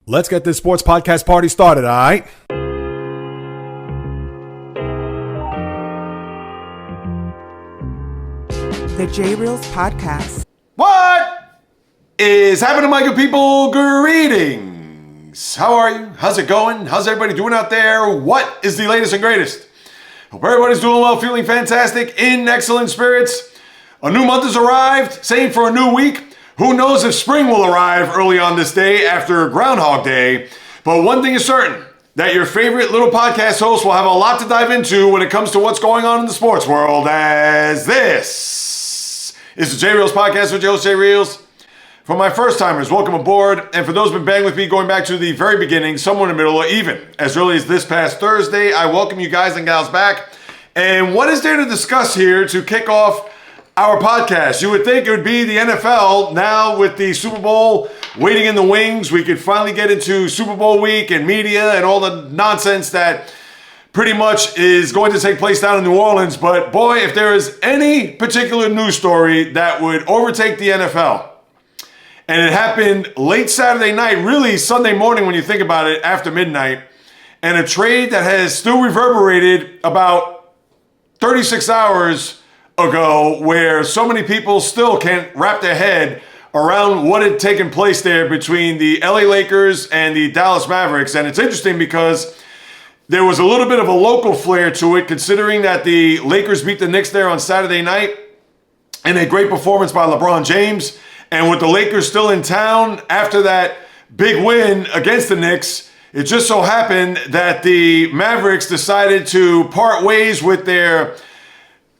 Let's get this sports podcast party started, all right? The J Reels Podcast. What is happening, my good people? Greetings. How are you? How's it going? How's everybody doing out there? What is the latest and greatest? Hope everybody's doing well, feeling fantastic, in excellent spirits. A new month has arrived, same for a new week. Who knows if spring will arrive early on this day after Groundhog Day. But one thing is certain, that your favorite little podcast host will have a lot to dive into when it comes to what's going on in the sports world, as this is the J Reels Podcast with your host, J Reels. For my first timers, welcome aboard. And for those who've been banging with me going back to the very beginning, somewhere in the middle, or even as early as this past Thursday, I welcome you guys and gals back. And what is there to discuss here to kick off our podcast? You would think it would be the NFL. Now with the Super Bowl waiting in the wings, we could finally get into Super Bowl week and media and all the nonsense that pretty much is going to take place down in New Orleans. But boy, if there is any particular news story that would overtake the NFL, and it happened late Saturday night, really Sunday morning when you think about it, after midnight, and a trade that has still reverberated about 36 hours ago, where so many people still can't wrap their head around what had taken place there between the LA Lakers and the Dallas Mavericks. And it's interesting because there was a little bit of a local flair to it, considering that the Lakers beat the Knicks there on Saturday night in a great performance by LeBron James. And with the Lakers still in town after that big win against the Knicks, it just so happened that the Mavericks decided to part ways with their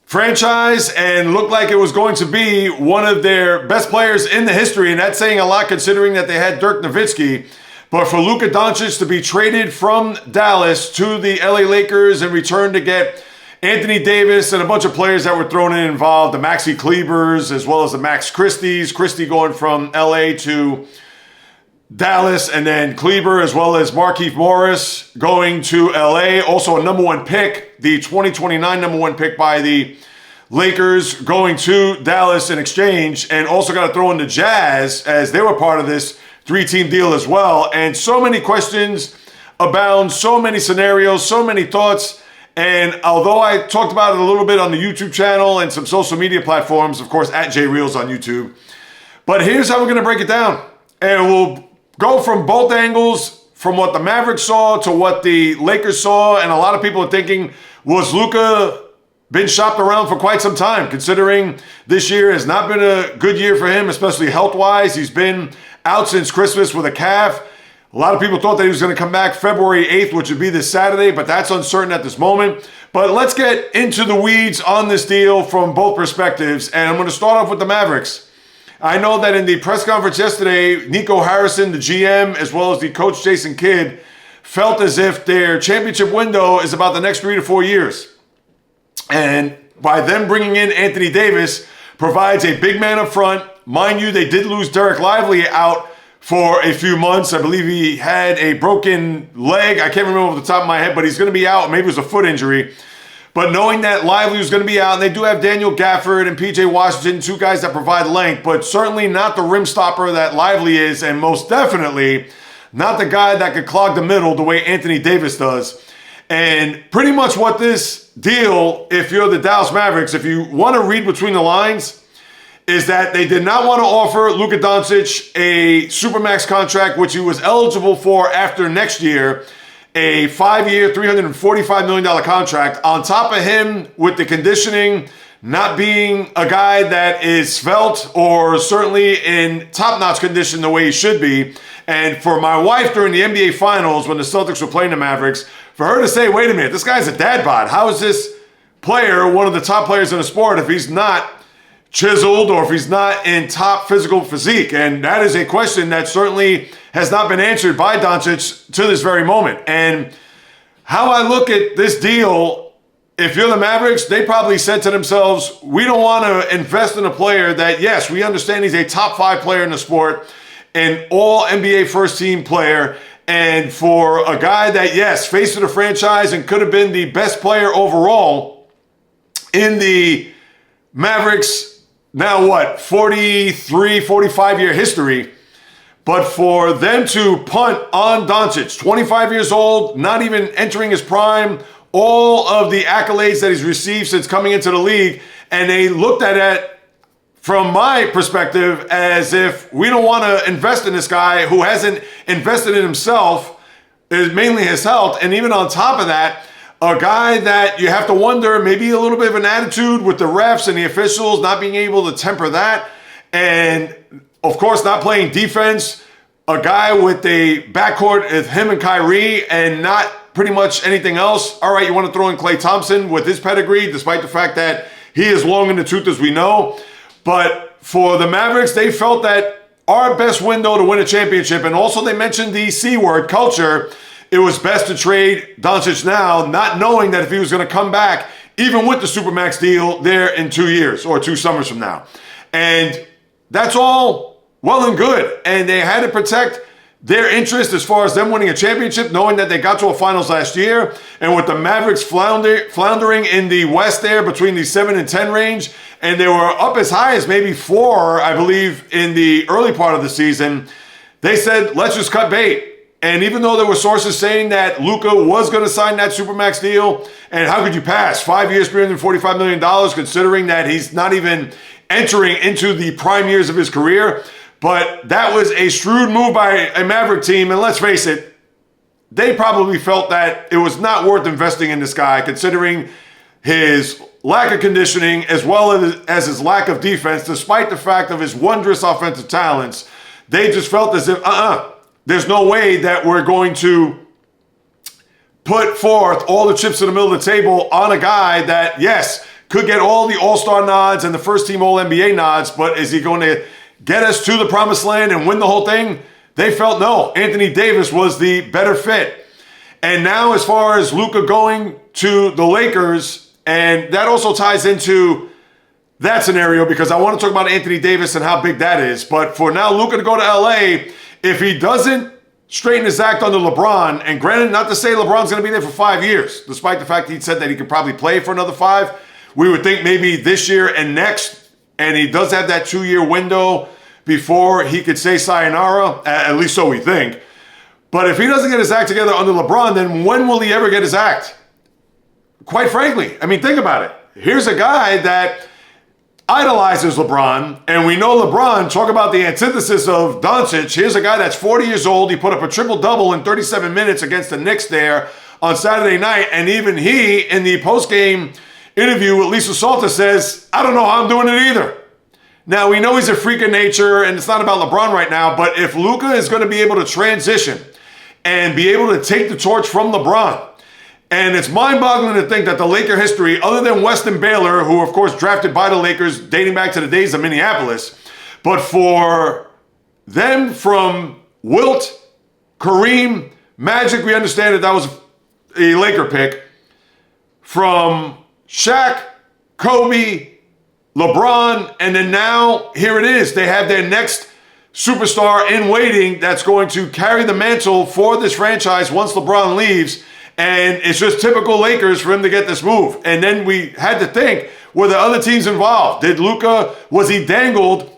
franchise and looked like it was going to be one of their best players in the history. And that's saying a lot considering that they had Dirk Nowitzki. But for Luka Doncic to be traded from Dallas to the LA Lakers and return to get Anthony Davis and a bunch of players that were thrown in involved, the Maxi Klebers as well as the Max Christies, Christie going from LA to Dallas, and then Kleber as well as Markieff Morris going to LA. Also a number one pick, the 2029 number one pick by the Lakers going to Dallas in exchange. And also got to throw in the Jazz as they were part of this three-team deal as well. And so many questions abound, so many scenarios, so many thoughts. And although I talked about it a little bit on the YouTube channel and some social media platforms, of course, at JReels on YouTube. But here's how we're going to break it down. And we'll go from both angles, from what the Mavericks saw to what the Lakers saw. And a lot of people are thinking, was Luka been shopped around for quite some time, considering this year has not been a good year for him, especially health-wise. He's been out since Christmas with a calf. A lot of people thought that he was going to come back February 8th, which would be this Saturday, but that's uncertain at this moment. But let's get into the weeds on this deal from both perspectives. And I'm going to start off with the Mavericks. I know that in the press conference yesterday, Nico Harrison, the GM, as well as the coach Jason Kidd, felt as if their championship window is about the next 3 to 4 years. And by them bringing in Anthony Davis provides a big man up front. Mind you, they did lose Derek Lively out for a few months. I believe he had a broken leg. I can't remember off the top of my head, but he's going to be out. Maybe it was a foot injury. But knowing that Lively was going to be out, and they do have Daniel Gafford and PJ Washington, two guys that provide length, but certainly not the rim stopper that Lively is, and most definitely not the guy that could clog the middle the way Anthony Davis does. And pretty much what this deal, if you're the Dallas Mavericks, if you want to read between the lines, is that they did not want to offer Luka Doncic a Supermax contract, which he was eligible for after next year, a 5-year, $345 million contract. On top of him, with the conditioning, not being a guy that is svelte or certainly in top-notch condition the way he should be. And for my wife during the NBA Finals, when the Celtics were playing the Mavericks, for her to say, wait a minute, this guy's a dad bod. How is this player one of the top players in the sport if he's not chiseled or if he's not in top physical physique? And that is a question that certainly has not been answered by Doncic to this very moment. And how I look at this deal, if you're the Mavericks, they probably said to themselves, we don't want to invest in a player that, yes, we understand he's a top 5 player in the sport, an all NBA first team player. And for a guy that, yes, face of the franchise and could have been the best player overall in the Mavericks, now what, 43, 45-year history, But for them to punt on Doncic, 25 years old, not even entering his prime, all of the accolades that he's received since coming into the league, and they looked at it from my perspective as if we don't want to invest in this guy who hasn't invested in himself, is mainly his health, and even on top of that, a guy that you have to wonder, maybe a little bit of an attitude with the refs and the officials, not being able to temper that, and of course not playing defense, a guy with a backcourt with him and Kyrie and not pretty much anything else. All right, you want to throw in Klay Thompson with his pedigree, despite the fact that he is long in the tooth as we know. But for the Mavericks, they felt that our best window to win a championship, and also they mentioned the C word, culture, it was best to trade Doncic now, not knowing that if he was going to come back, even with the Supermax deal there in 2 years or 2 summers from now. And that's all well and good. And they had to protect their interest as far as them winning a championship, knowing that they got to a finals last year. And with the Mavericks floundering in the West there between the 7 and 10 range, and they were up as high as maybe 4, I believe, in the early part of the season, they said, let's just cut bait. And even though there were sources saying that Luka was going to sign that Supermax deal, and how could you pass 5 years, $345 million, considering that he's not even entering into the prime years of his career. But that was a shrewd move by a Maverick team. And let's face it, they probably felt that it was not worth investing in this guy, considering his lack of conditioning as well as his lack of defense, despite the fact of his wondrous offensive talents. They just felt as if, there's no way that we're going to put forth all the chips in the middle of the table on a guy that, yes, could get all the All-Star nods and the first-team All-NBA nods, but is he going to get us to the promised land and win the whole thing? They felt no. Anthony Davis was the better fit. And now as far as Luka going to the Lakers, and that also ties into that scenario because I want to talk about Anthony Davis and how big that is. But for now, Luka to go to LA, if he doesn't straighten his act under LeBron, and granted, not to say LeBron's going to be there for 5 years, despite the fact he said that he could probably play for another 5, we would think maybe this year and next, and he does have that 2-year window before he could say sayonara, at least so we think. But if he doesn't get his act together under LeBron, then when will he ever get his act? Quite frankly, I mean, think about it. Here's a guy that idolizes LeBron, and we know LeBron, talk about the antithesis of Doncic. Here's a guy that's 40 years old. He put up a triple-double in 37 minutes against the Knicks there on Saturday night, and even he, in the post-game interview with Lisa Salter, says, I don't know how I'm doing it either. Now, we know he's a freak of nature, and it's not about LeBron right now, but if Luka is going to be able to transition and be able to take the torch from LeBron, and it's mind-boggling to think that the Laker history, other than Weston Baylor, who of course drafted by the Lakers dating back to the days of Minneapolis, but for them from Wilt, Kareem, Magic, we understand that was a Laker pick, from Shaq, Kobe, LeBron, and then now here it is. They have their next superstar in waiting that's going to carry the mantle for this franchise once LeBron leaves. And it's just typical Lakers for him to get this move. And then we had to think, were there other teams involved? Did Luka, was he dangled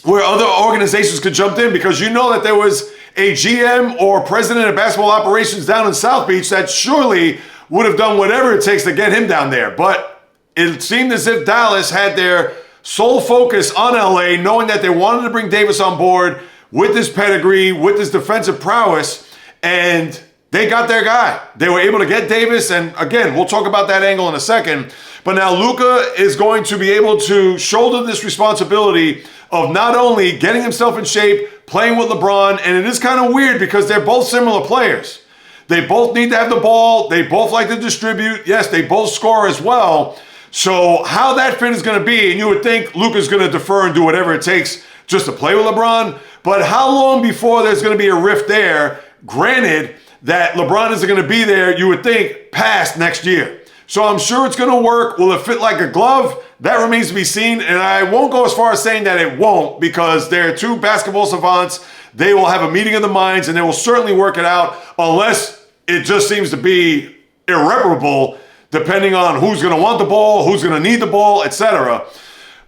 where other organizations could jump in? Because you know that there was a GM or president of basketball operations down in South Beach that surely would have done whatever it takes to get him down there. But it seemed as if Dallas had their sole focus on LA, knowing that they wanted to bring Davis on board with his pedigree, with his defensive prowess, and they got their guy. They were able to get Davis, and again, we'll talk about that angle in a second. But now Luka is going to be able to shoulder this responsibility of not only getting himself in shape, playing with LeBron, and it is kind of weird because they're both similar players. They both need to have the ball. They both like to distribute. Yes, they both score as well. So how that fit is going to be, and you would think Luka's going to defer and do whatever it takes just to play with LeBron, but how long before there's going to be a rift there? Granted that LeBron isn't going to be there, you would think, past next year. So I'm sure it's going to work. Will it fit like a glove? That remains to be seen, and I won't go as far as saying that it won't, because they're two basketball savants. They will have a meeting of the minds, and they will certainly work it out, unless it just seems to be irreparable, depending on who's going to want the ball, who's going to need the ball, etc.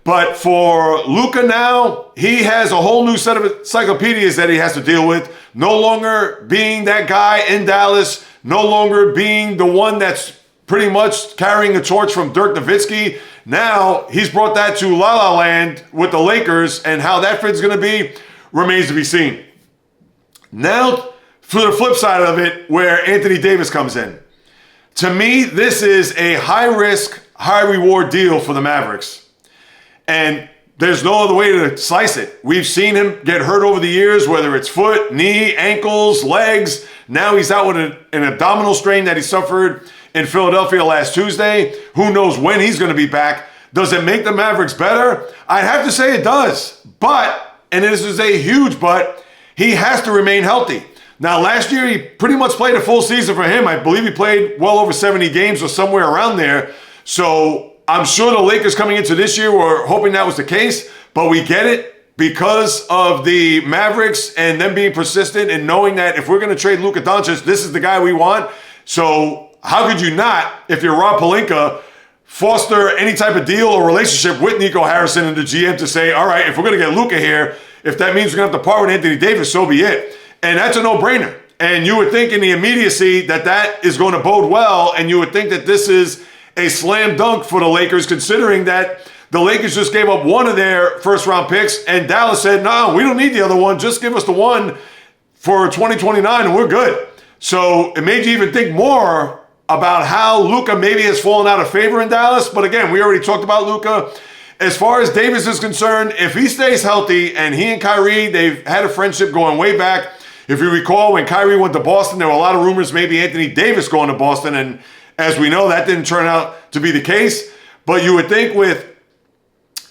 But for Luka now, he has a whole new set of encyclopedias that he has to deal with. No longer being that guy in Dallas, no longer being the one that's pretty much carrying the torch from Dirk Nowitzki. Now he's brought that to La La Land with the Lakers, and how that fit's going to be remains to be seen. Now, for the flip side of it, where Anthony Davis comes in. To me, this is a high-risk, high-reward deal for the Mavericks. And there's no other way to slice it. We've seen him get hurt over the years, whether it's foot, knee, ankles, legs. Now he's out with an abdominal strain that he suffered in Philadelphia last Tuesday. Who knows when he's going to be back. Does it make the Mavericks better? I'd have to say it does. But, and this is a huge but, he has to remain healthy. Now, last year, he pretty much played a full season for him. I believe he played well over 70 games or somewhere around there. So I'm sure the Lakers coming into this year were hoping that was the case, but we get it because of the Mavericks and them being persistent and knowing that if we're going to trade Luka Doncic, this is the guy we want. So how could you not, if you're Rob Pelinka, foster any type of deal or relationship with Nico Harrison and the GM to say, all right, if we're going to get Luka here, if that means we're going to have to part with Anthony Davis, so be it. And that's a no-brainer. And you would think in the immediacy that that is going to bode well, and you would think that this is a slam dunk for the Lakers, considering that the Lakers just gave up one of their first-round picks, and Dallas said, no, we don't need the other one. Just give us the one for 2029, and we're good. So it made you even think more about how Luka maybe has fallen out of favor in Dallas. But again, we already talked about Luka. As far as Davis is concerned, if he stays healthy, and he and Kyrie, they've had a friendship going way back. If you recall, when Kyrie went to Boston, there were a lot of rumors maybe Anthony Davis going to Boston, and as we know, that didn't turn out to be the case. But you would think with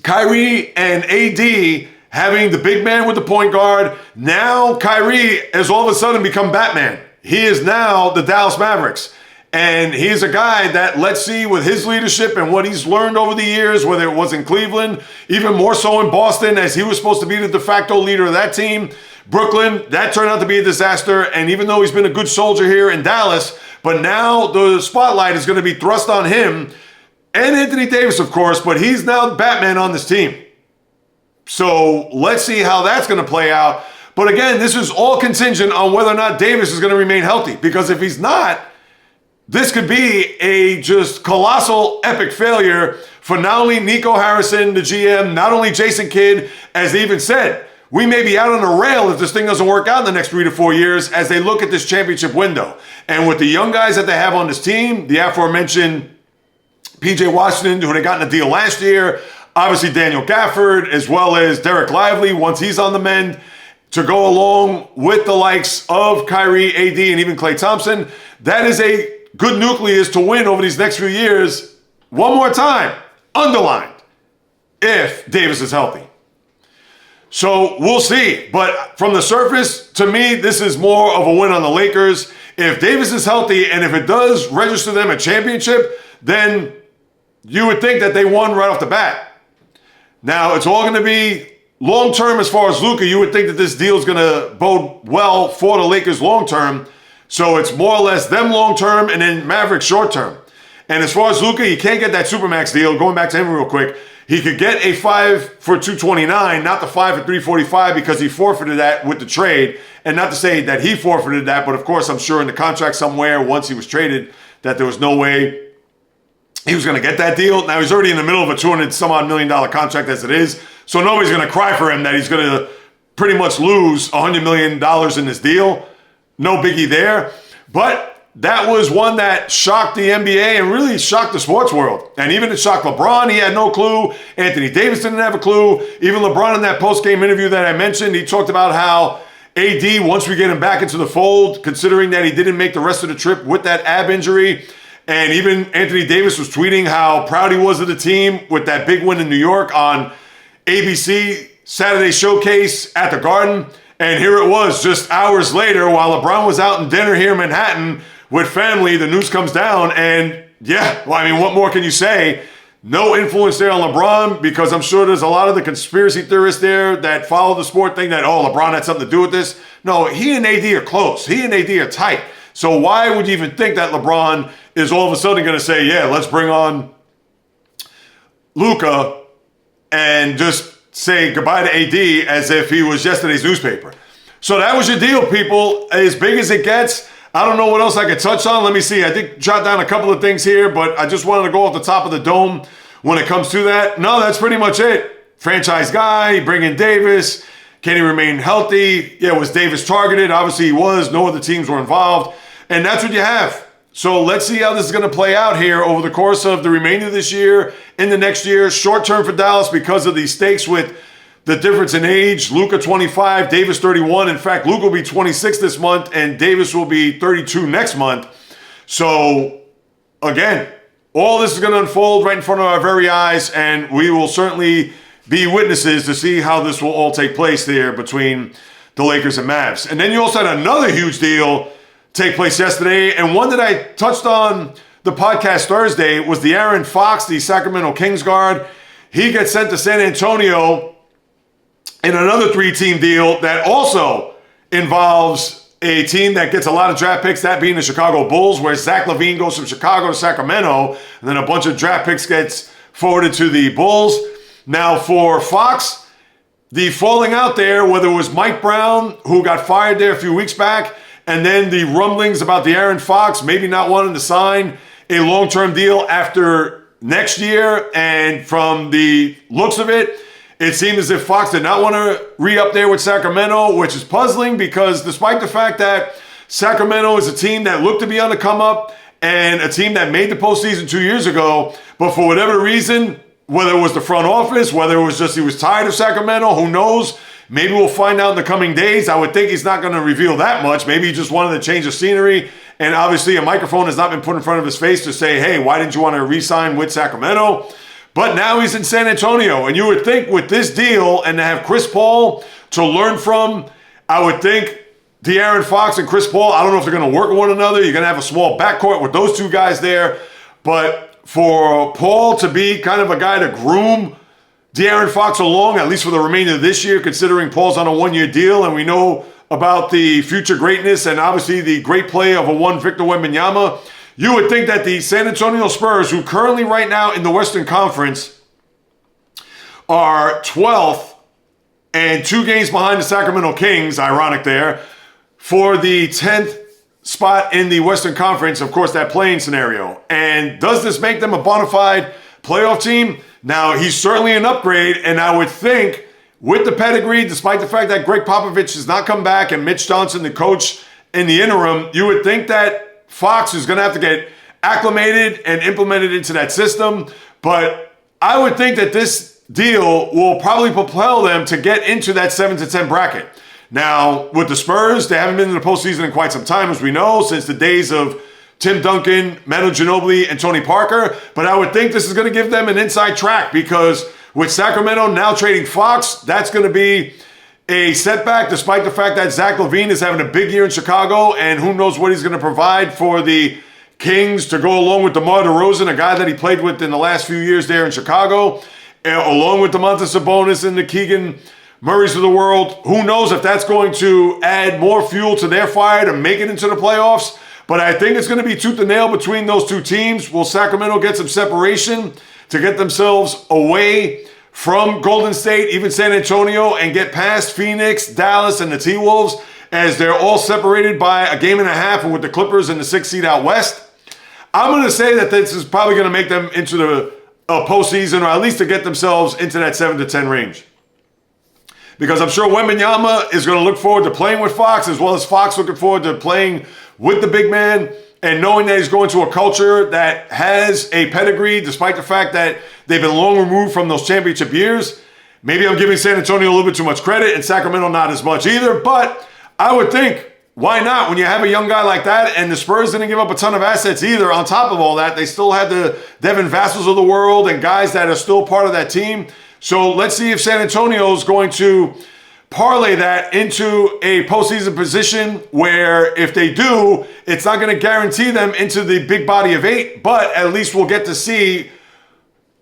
Kyrie and AD having the big man with the point guard, now Kyrie has all of a sudden become Batman. He is now the Dallas Mavericks. And he's a guy that, let's see, with his leadership and what he's learned over the years, whether it was in Cleveland, even more so in Boston, as he was supposed to be the de facto leader of that team. Brooklyn, that turned out to be a disaster. And even though he's been a good soldier here in Dallas, but now the spotlight is going to be thrust on him and Anthony Davis, of course, but he's now Batman on this team. So let's see how that's going to play out. But again, this is all contingent on whether or not Davis is going to remain healthy. Because if he's not, this could be a just colossal, epic failure for not only Nico Harrison, the GM, not only Jason Kidd, as they even said, we may be out on a rail if this thing doesn't work out in the next 3 to 4 years as they look at this championship window. And with the young guys that they have on this team, the aforementioned PJ Washington, who they got in a deal last year, obviously Daniel Gafford, as well as Derek Lively, once he's on the mend, to go along with the likes of Kyrie, AD, and even Klay Thompson, that is a good nucleus to win over these next few years. One more time, underlined, if Davis is healthy. So we'll see. But from the surface, to me, this is more of a win on the Lakers. If Davis is healthy and if it does register them a championship, then you would think that they won right off the bat. Now, it's all going to be long-term as far as Luka. You would think that this deal is going to bode well for the Lakers long-term. So it's more or less them long-term and then Mavericks short-term. And as far as Luka, he can't get that Supermax deal. Going back to him real quick, he could get a 5 for $229, not the 5 for $345 because he forfeited that with the trade. And not to say that he forfeited that, but of course I'm sure in the contract somewhere once he was traded that there was no way he was going to get that deal. Now he's already in the middle of a $200-some-odd million contract as it is. So nobody's going to cry for him that he's going to pretty much lose $100 million in this deal. No biggie there. But that was one that shocked the NBA and really shocked the sports world. And even it shocked LeBron. He had no clue. Anthony Davis didn't have a clue. Even LeBron in that post-game interview that I mentioned, he talked about how AD, once we get him back into the fold, considering that he didn't make the rest of the trip with that ab injury, and even Anthony Davis was tweeting how proud he was of the team with that big win in New York on ABC Saturday Showcase at the Garden. And here it was just hours later while LeBron was out in dinner here in Manhattan with family, the news comes down, and yeah, well, I mean, what more can you say? No influence there on LeBron, because I'm sure there's a lot of the conspiracy theorists there that follow the sport think that, oh, LeBron had something to do with this. No, he and AD are close. He and AD are tight. So why would you even think that LeBron is all of a sudden going to say, yeah, let's bring on Luka and just say goodbye to AD as if he was yesterday's newspaper. So that was your deal, people. As big as it gets. I don't know what else I could touch on. Let me see. I did jot down a couple of things here, but I just wanted to go off the top of the dome when it comes to that. No, that's pretty much it. Franchise guy, bring in Davis. Can he remain healthy? Yeah, was Davis targeted? Obviously he was. No other teams were involved. And that's what you have. So let's see how this is going to play out here over the course of the remainder of this year, in the next year. Short term for Dallas because of these stakes with the difference in age. Luka 25, Davis 31. In fact, Luka will be 26 this month and Davis will be 32 next month. So again, all this is going to unfold right in front of our very eyes, and we will certainly be witnesses to see how this will all take place there between the Lakers and Mavs. And then you also had another huge deal take place yesterday, and one that I touched on the podcast Thursday was the Aaron Fox, the Sacramento Kings guard. He gets sent to San Antonio in another 3-team deal that also involves a team that gets a lot of draft picks, that being the Chicago Bulls, where Zach LaVine goes from Chicago to Sacramento, and then a bunch of draft picks gets forwarded to the Bulls. Now for Fox, the falling out there, whether it was Mike Brown, who got fired there a few weeks back, and then the rumblings about the Aaron Fox maybe not wanting to sign a long-term deal after next year. And from the looks of it, it seemed as if Fox did not want to re-up there with Sacramento, which is puzzling because despite the fact that Sacramento is a team that looked to be on the come-up and a team that made the postseason 2 years ago, but for whatever reason, whether it was the front office, whether it was just he was tired of Sacramento, who knows? Maybe we'll find out in the coming days. I would think he's not going to reveal that much. Maybe he just wanted to change the scenery. And obviously a microphone has not been put in front of his face to say, hey, why didn't you want to re-sign with Sacramento? But now he's in San Antonio. And you would think with this deal and to have Chris Paul to learn from, I would think De'Aaron Fox and Chris Paul, I don't know if they're going to work with one another. You're going to have a small backcourt with those two guys there. But for Paul to be kind of a guy to groom De'Aaron Fox along, at least for the remainder of this year, considering Paul's on a 1-year deal, and we know about the future greatness and obviously the great play of a one Victor Wembanyama, you would think that the San Antonio Spurs, who currently right now in the Western Conference are 12th and 2 games behind the Sacramento Kings, ironic there, for the 10th spot in the Western Conference, of course, that playing scenario. And does this make them a bona fide playoff team? Now, he's certainly an upgrade, and I would think with the pedigree, despite the fact that Greg Popovich has not come back and Mitch Johnson, the coach in the interim, you would think that Fox is going to have to get acclimated and implemented into that system. But I would think that this deal will probably propel them to get into that 7-10 bracket. Now, with the Spurs, they haven't been in the postseason in quite some time, as we know, since the days of Tim Duncan, Manu Ginobili, and Tony Parker. But I would think this is going to give them an inside track because with Sacramento now trading Fox, that's going to be a setback, despite the fact that Zach LaVine is having a big year in Chicago, and who knows what he's going to provide for the Kings to go along with DeMar DeRozan, a guy that he played with in the last few years there in Chicago, along with Domantas Sabonis and the Keegan Murrays of the world. Who knows if that's going to add more fuel to their fire to make it into the playoffs. But I think it's going to be tooth and nail between those two teams. Will Sacramento get some separation to get themselves away from Golden State, even San Antonio, and get past Phoenix, Dallas, and the T-Wolves, as they're all separated by a game and a half, and with the Clippers in the 6th seed out west? I'm going to say that this is probably going to make them into the postseason, or at least to get themselves into that 7-10 range. Because I'm sure Wembanyama is going to look forward to playing with Fox, as well as Fox looking forward to playing with the big man, and knowing that he's going to a culture that has a pedigree, despite the fact that they've been long removed from those championship years. Maybe I'm giving San Antonio a little bit too much credit, and Sacramento not as much either, but I would think, why not? When you have a young guy like that, and the Spurs didn't give up a ton of assets either, on top of all that, they still had the Devin Vassals of the world and guys that are still part of that team. So let's see if San Antonio is going to parlay that into a postseason position where if they do, it's not going to guarantee them into the big body of 8, but at least we'll get to see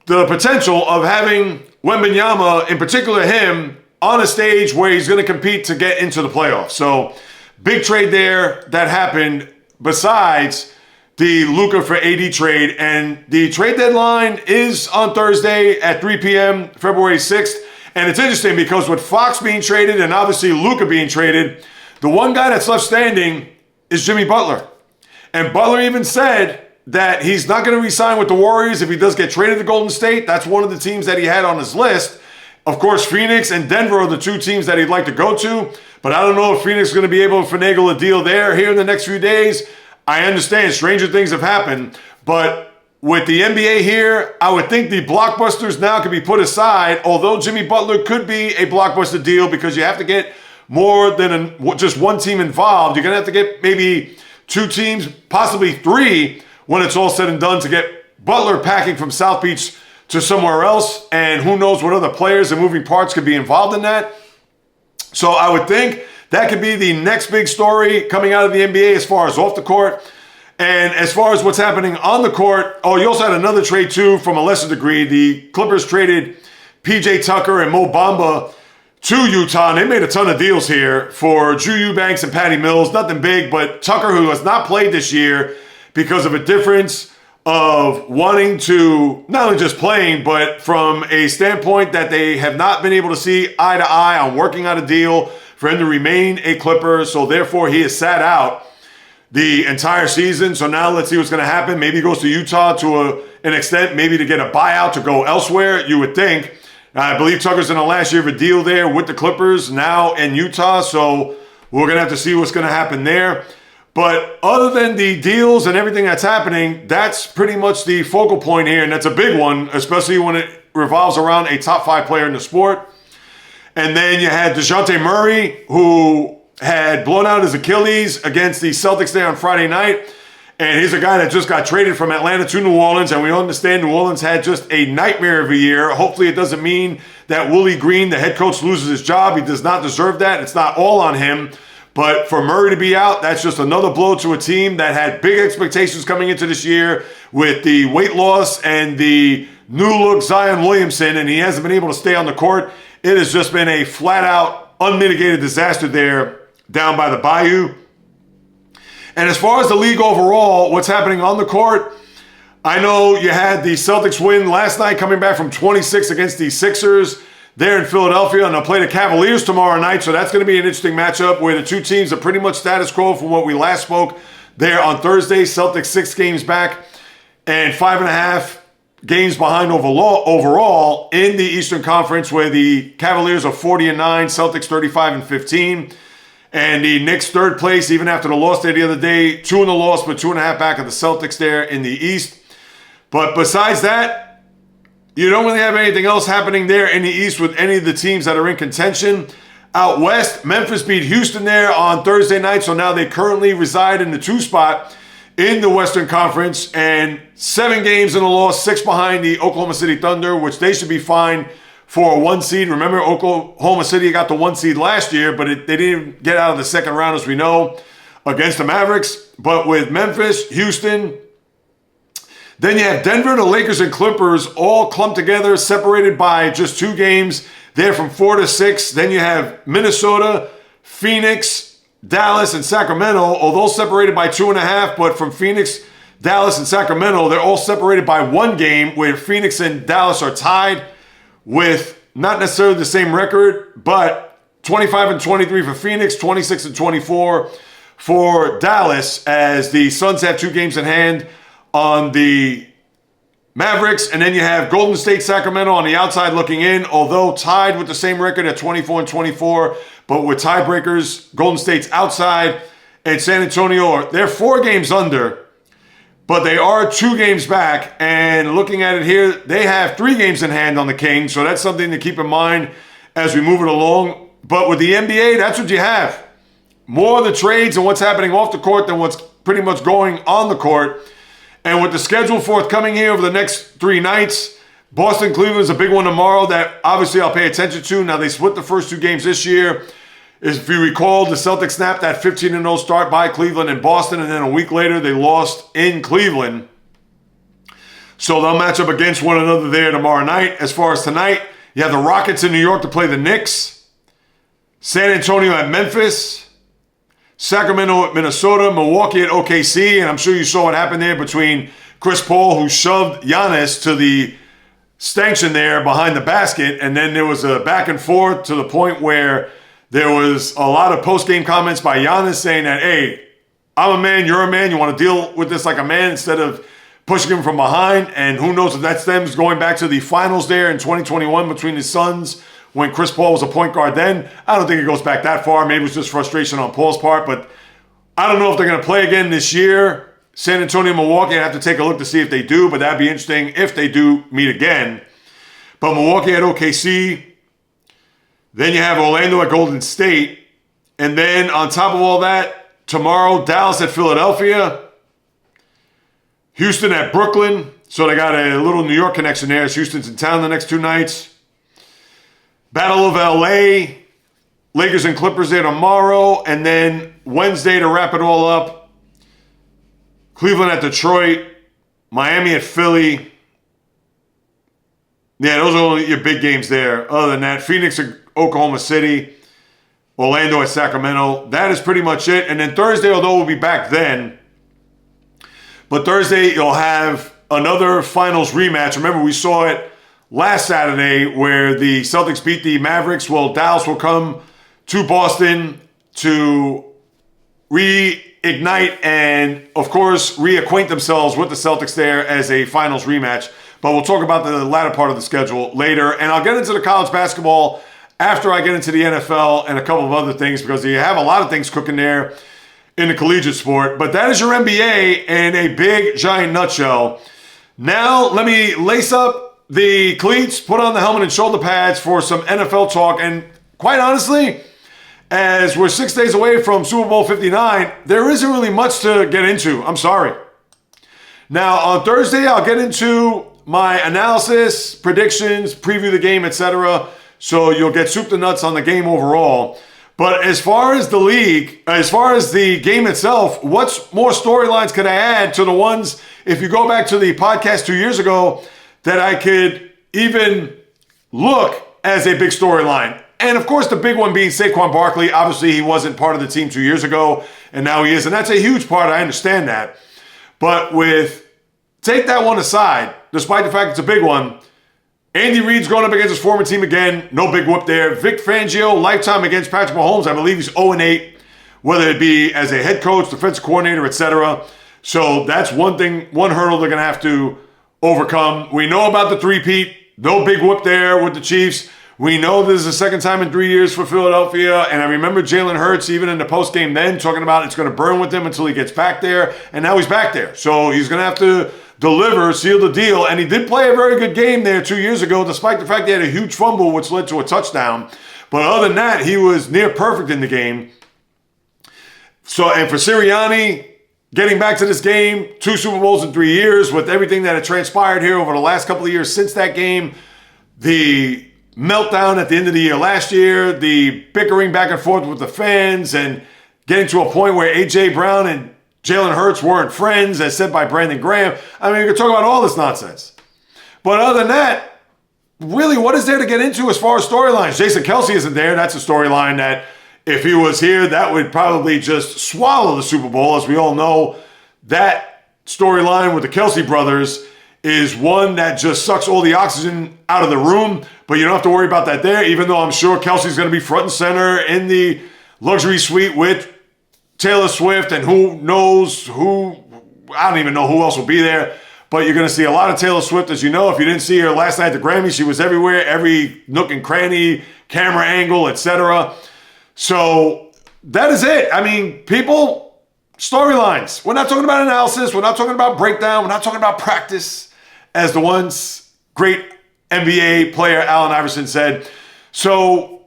the potential of having Wembanyama, in particular him, on a stage where he's going to compete to get into the playoffs. So big trade there that happened besides the Luka for AD trade. And the trade deadline is on Thursday at 3 p.m., February 6th. And it's interesting because with Fox being traded and obviously Luka being traded, the one guy that's left standing is Jimmy Butler. And Butler even said that he's not going to re-sign with the Warriors if he does get traded to Golden State. That's one of the teams that he had on his list. Of course, Phoenix and Denver are the two teams that he'd like to go to. But I don't know if Phoenix is going to be able to finagle a deal there here in the next few days. I understand stranger things have happened. But with the NBA here, I would think the blockbusters now can be put aside, although Jimmy Butler could be a blockbuster deal because you have to get more than just one team involved. You're going to have to get maybe two teams, possibly three, when it's all said and done to get Butler packing from South Beach to somewhere else. And who knows what other players and moving parts could be involved in that. So I would think that could be the next big story coming out of the NBA as far as off the court. And as far as what's happening on the court, you also had another trade too from a lesser degree. The Clippers traded PJ Tucker and Mo Bamba to Utah, and they made a ton of deals here for Drew Eubanks and Patty Mills. Nothing big, but Tucker, who has not played this year because of a difference of wanting to, not only just playing, but from a standpoint that they have not been able to see eye to eye on working out a deal for him to remain a Clipper. So therefore, he has sat out the entire season. So now let's see what's going to happen. Maybe he goes to Utah to an extent, maybe to get a buyout to go elsewhere, you would think. I believe Tucker's in the last year of a deal there with the Clippers, now in Utah. So we're going to have to see what's going to happen there. But other than the deals and everything that's happening, that's pretty much the focal point here. And that's a big one, especially when it revolves around a top 5 player in the sport. And then you had DeJounte Murray, who had blown out his Achilles against the Celtics there on Friday night. And he's a guy that just got traded from Atlanta to New Orleans. And we understand New Orleans had just a nightmare of a year. Hopefully it doesn't mean that Willie Green, the head coach, loses his job. He does not deserve that. It's not all on him. But for Murray to be out, that's just another blow to a team that had big expectations coming into this year with the weight loss and the new look Zion Williamson, and he hasn't been able to stay on the court. It has just been a flat-out, unmitigated disaster there down by the Bayou. And as far as the league overall, what's happening on the court, I know you had the Celtics win last night coming back from 26 against the Sixers there in Philadelphia, and they'll play the Cavaliers tomorrow night, so that's going to be an interesting matchup where the two teams are pretty much status quo from what we last spoke there on Thursday. Celtics 6 games back and 5.5 games behind overall in the Eastern Conference, where the Cavaliers are 40-9, Celtics 35-15. And the Knicks third place, even after the loss there the other day, 2 in the loss, but 2.5 back of the Celtics there in the East. But besides that, you don't really have anything else happening there in the East with any of the teams that are in contention. Out West, Memphis beat Houston there on Thursday night, so now they currently reside in the 2 spot in the Western Conference, and 7 games in a loss, 6 behind the Oklahoma City Thunder, which they should be fine for a 1 seed. Remember, Oklahoma City got the 1 seed last year, but they didn't get out of the second round, as we know, against the Mavericks. But with Memphis, Houston, then you have Denver, the Lakers, and Clippers all clumped together, separated by just 2 games. They're from 4 to 6. Then you have Minnesota, Phoenix, Dallas, and Sacramento, although separated by 2.5. But from Phoenix, Dallas, and Sacramento, they're all separated by 1 game, where Phoenix and Dallas are tied with not necessarily the same record, but 25-23 for Phoenix, 26-24 for Dallas, as the Suns have 2 games in hand on the Mavericks. And then you have Golden State, Sacramento on the outside looking in, although tied with the same record at 24-24, but with tiebreakers. Golden State's outside, and San Antonio, they're 4 games under, but they are 2 games back. And looking at it here, they have 3 games in hand on the Kings, so that's something to keep in mind as we move it along. But with the NBA, that's what you have. More of the trades and what's happening off the court than what's pretty much going on the court. And with the schedule forthcoming here over the next 3 nights, Boston, Cleveland is a big one tomorrow that obviously I'll pay attention to. Now, they split the first 2 games this year. If you recall, the Celtics snapped that 15-0 start by Cleveland and Boston, and then a week later they lost in Cleveland. So they'll match up against one another there tomorrow night. As far as tonight, you have the Rockets in New York to play the Knicks, San Antonio at Memphis, Sacramento at Minnesota, Milwaukee at OKC, and I'm sure you saw what happened there between Chris Paul, who shoved Giannis to the stanchion there behind the basket, and then there was a back and forth to the point where there was a lot of post-game comments by Giannis saying that, hey, I'm a man, you're a man, you want to deal with this like a man instead of pushing him from behind. And who knows if that stems going back to the finals there in 2021 between the Suns when Chris Paul was a point guard then. I don't think it goes back that far. Maybe it was just frustration on Paul's part, but I don't know if they're going to play again this year. San Antonio and Milwaukee, I have to take a look to see if they do, but that'd be interesting if they do meet again. But Milwaukee at OKC, then you have Orlando at Golden State, and then on top of all that, tomorrow, Dallas at Philadelphia, Houston at Brooklyn. So they got a little New York connection there as Houston's in town the next 2 nights. Battle of LA, Lakers and Clippers there tomorrow. And then Wednesday to wrap it all up, Cleveland at Detroit, Miami at Philly. Yeah, those are only your big games there. Other than that, Phoenix at Oklahoma City, Orlando at Sacramento. That is pretty much it. And then Thursday, although we'll be back then, but Thursday you'll have another finals rematch. Remember, we saw it last Saturday where the Celtics beat the Mavericks. Well, Dallas will come to Boston to reignite and, of course, reacquaint themselves with the Celtics there as a finals rematch. But we'll talk about the latter part of the schedule later. And I'll get into the college basketball after I get into the NFL and a couple of other things because you have a lot of things cooking there in the collegiate sport. But that is your NBA in a big, giant nutshell. Now, let me lace up the cleats, put on the helmet and shoulder pads for some NFL talk. And quite honestly, as we're 6 days away from Super Bowl 59, there isn't really much to get into. I'm sorry. Now, on Thursday, I'll get into my analysis, predictions, preview the game, etc. So you'll get soup to nuts on the game overall. But as far as the league, as far as the game itself, what's more storylines could I add to the ones, if you go back to the podcast 2 years ago, that I could even look as a big storyline? And of course, the big one being Saquon Barkley. Obviously, he wasn't part of the team 2 years ago, and now he is. And that's a huge part. I understand that. But take that one aside, despite the fact it's a big one, Andy Reid's going up against his former team again. No big whoop there. Vic Fangio, lifetime against Patrick Mahomes. I believe he's 0-8, whether it be as a head coach, defensive coordinator, etc. So that's one thing, one hurdle they're going to have to overcome. We know about the three-peat. No big whoop there with the Chiefs. We know this is the second time in 3 years for Philadelphia. And I remember Jalen Hurts, even in the postgame then, talking about it's going to burn with him until he gets back there. And now he's back there. So he's going to have to deliver, seal the deal. And he did play a very good game there 2 years ago, despite the fact he had a huge fumble, which led to a touchdown. But other than that, he was near perfect in the game. So, and for Sirianni, getting back to this game, 2 Super Bowls in 3 years, with everything that had transpired here over the last couple of years since that game, the meltdown at the end of the year last year, the bickering back and forth with the fans, and getting to a point where A.J. Brown and Jalen Hurts weren't friends, as said by Brandon Graham. I mean, you could talk about all this nonsense. But other than that, really, what is there to get into as far as storylines? Jason Kelce isn't there. That's a storyline that if he was here, that would probably just swallow the Super Bowl. As we all know, that storyline with the Kelce brothers is one that just sucks all the oxygen out of the room. But you don't have to worry about that there, even though I'm sure Kelce's going to be front and center in the luxury suite with Taylor Swift, and who knows who, I don't even know who else will be there. But you're going to see a lot of Taylor Swift, as you know. If you didn't see her last night at the Grammys, she was everywhere, every nook and cranny, camera angle, etc. So that is it. I mean, people, storylines. We're not talking about analysis. We're not talking about breakdown. We're not talking about practice, as the once great NBA player Allen Iverson said. So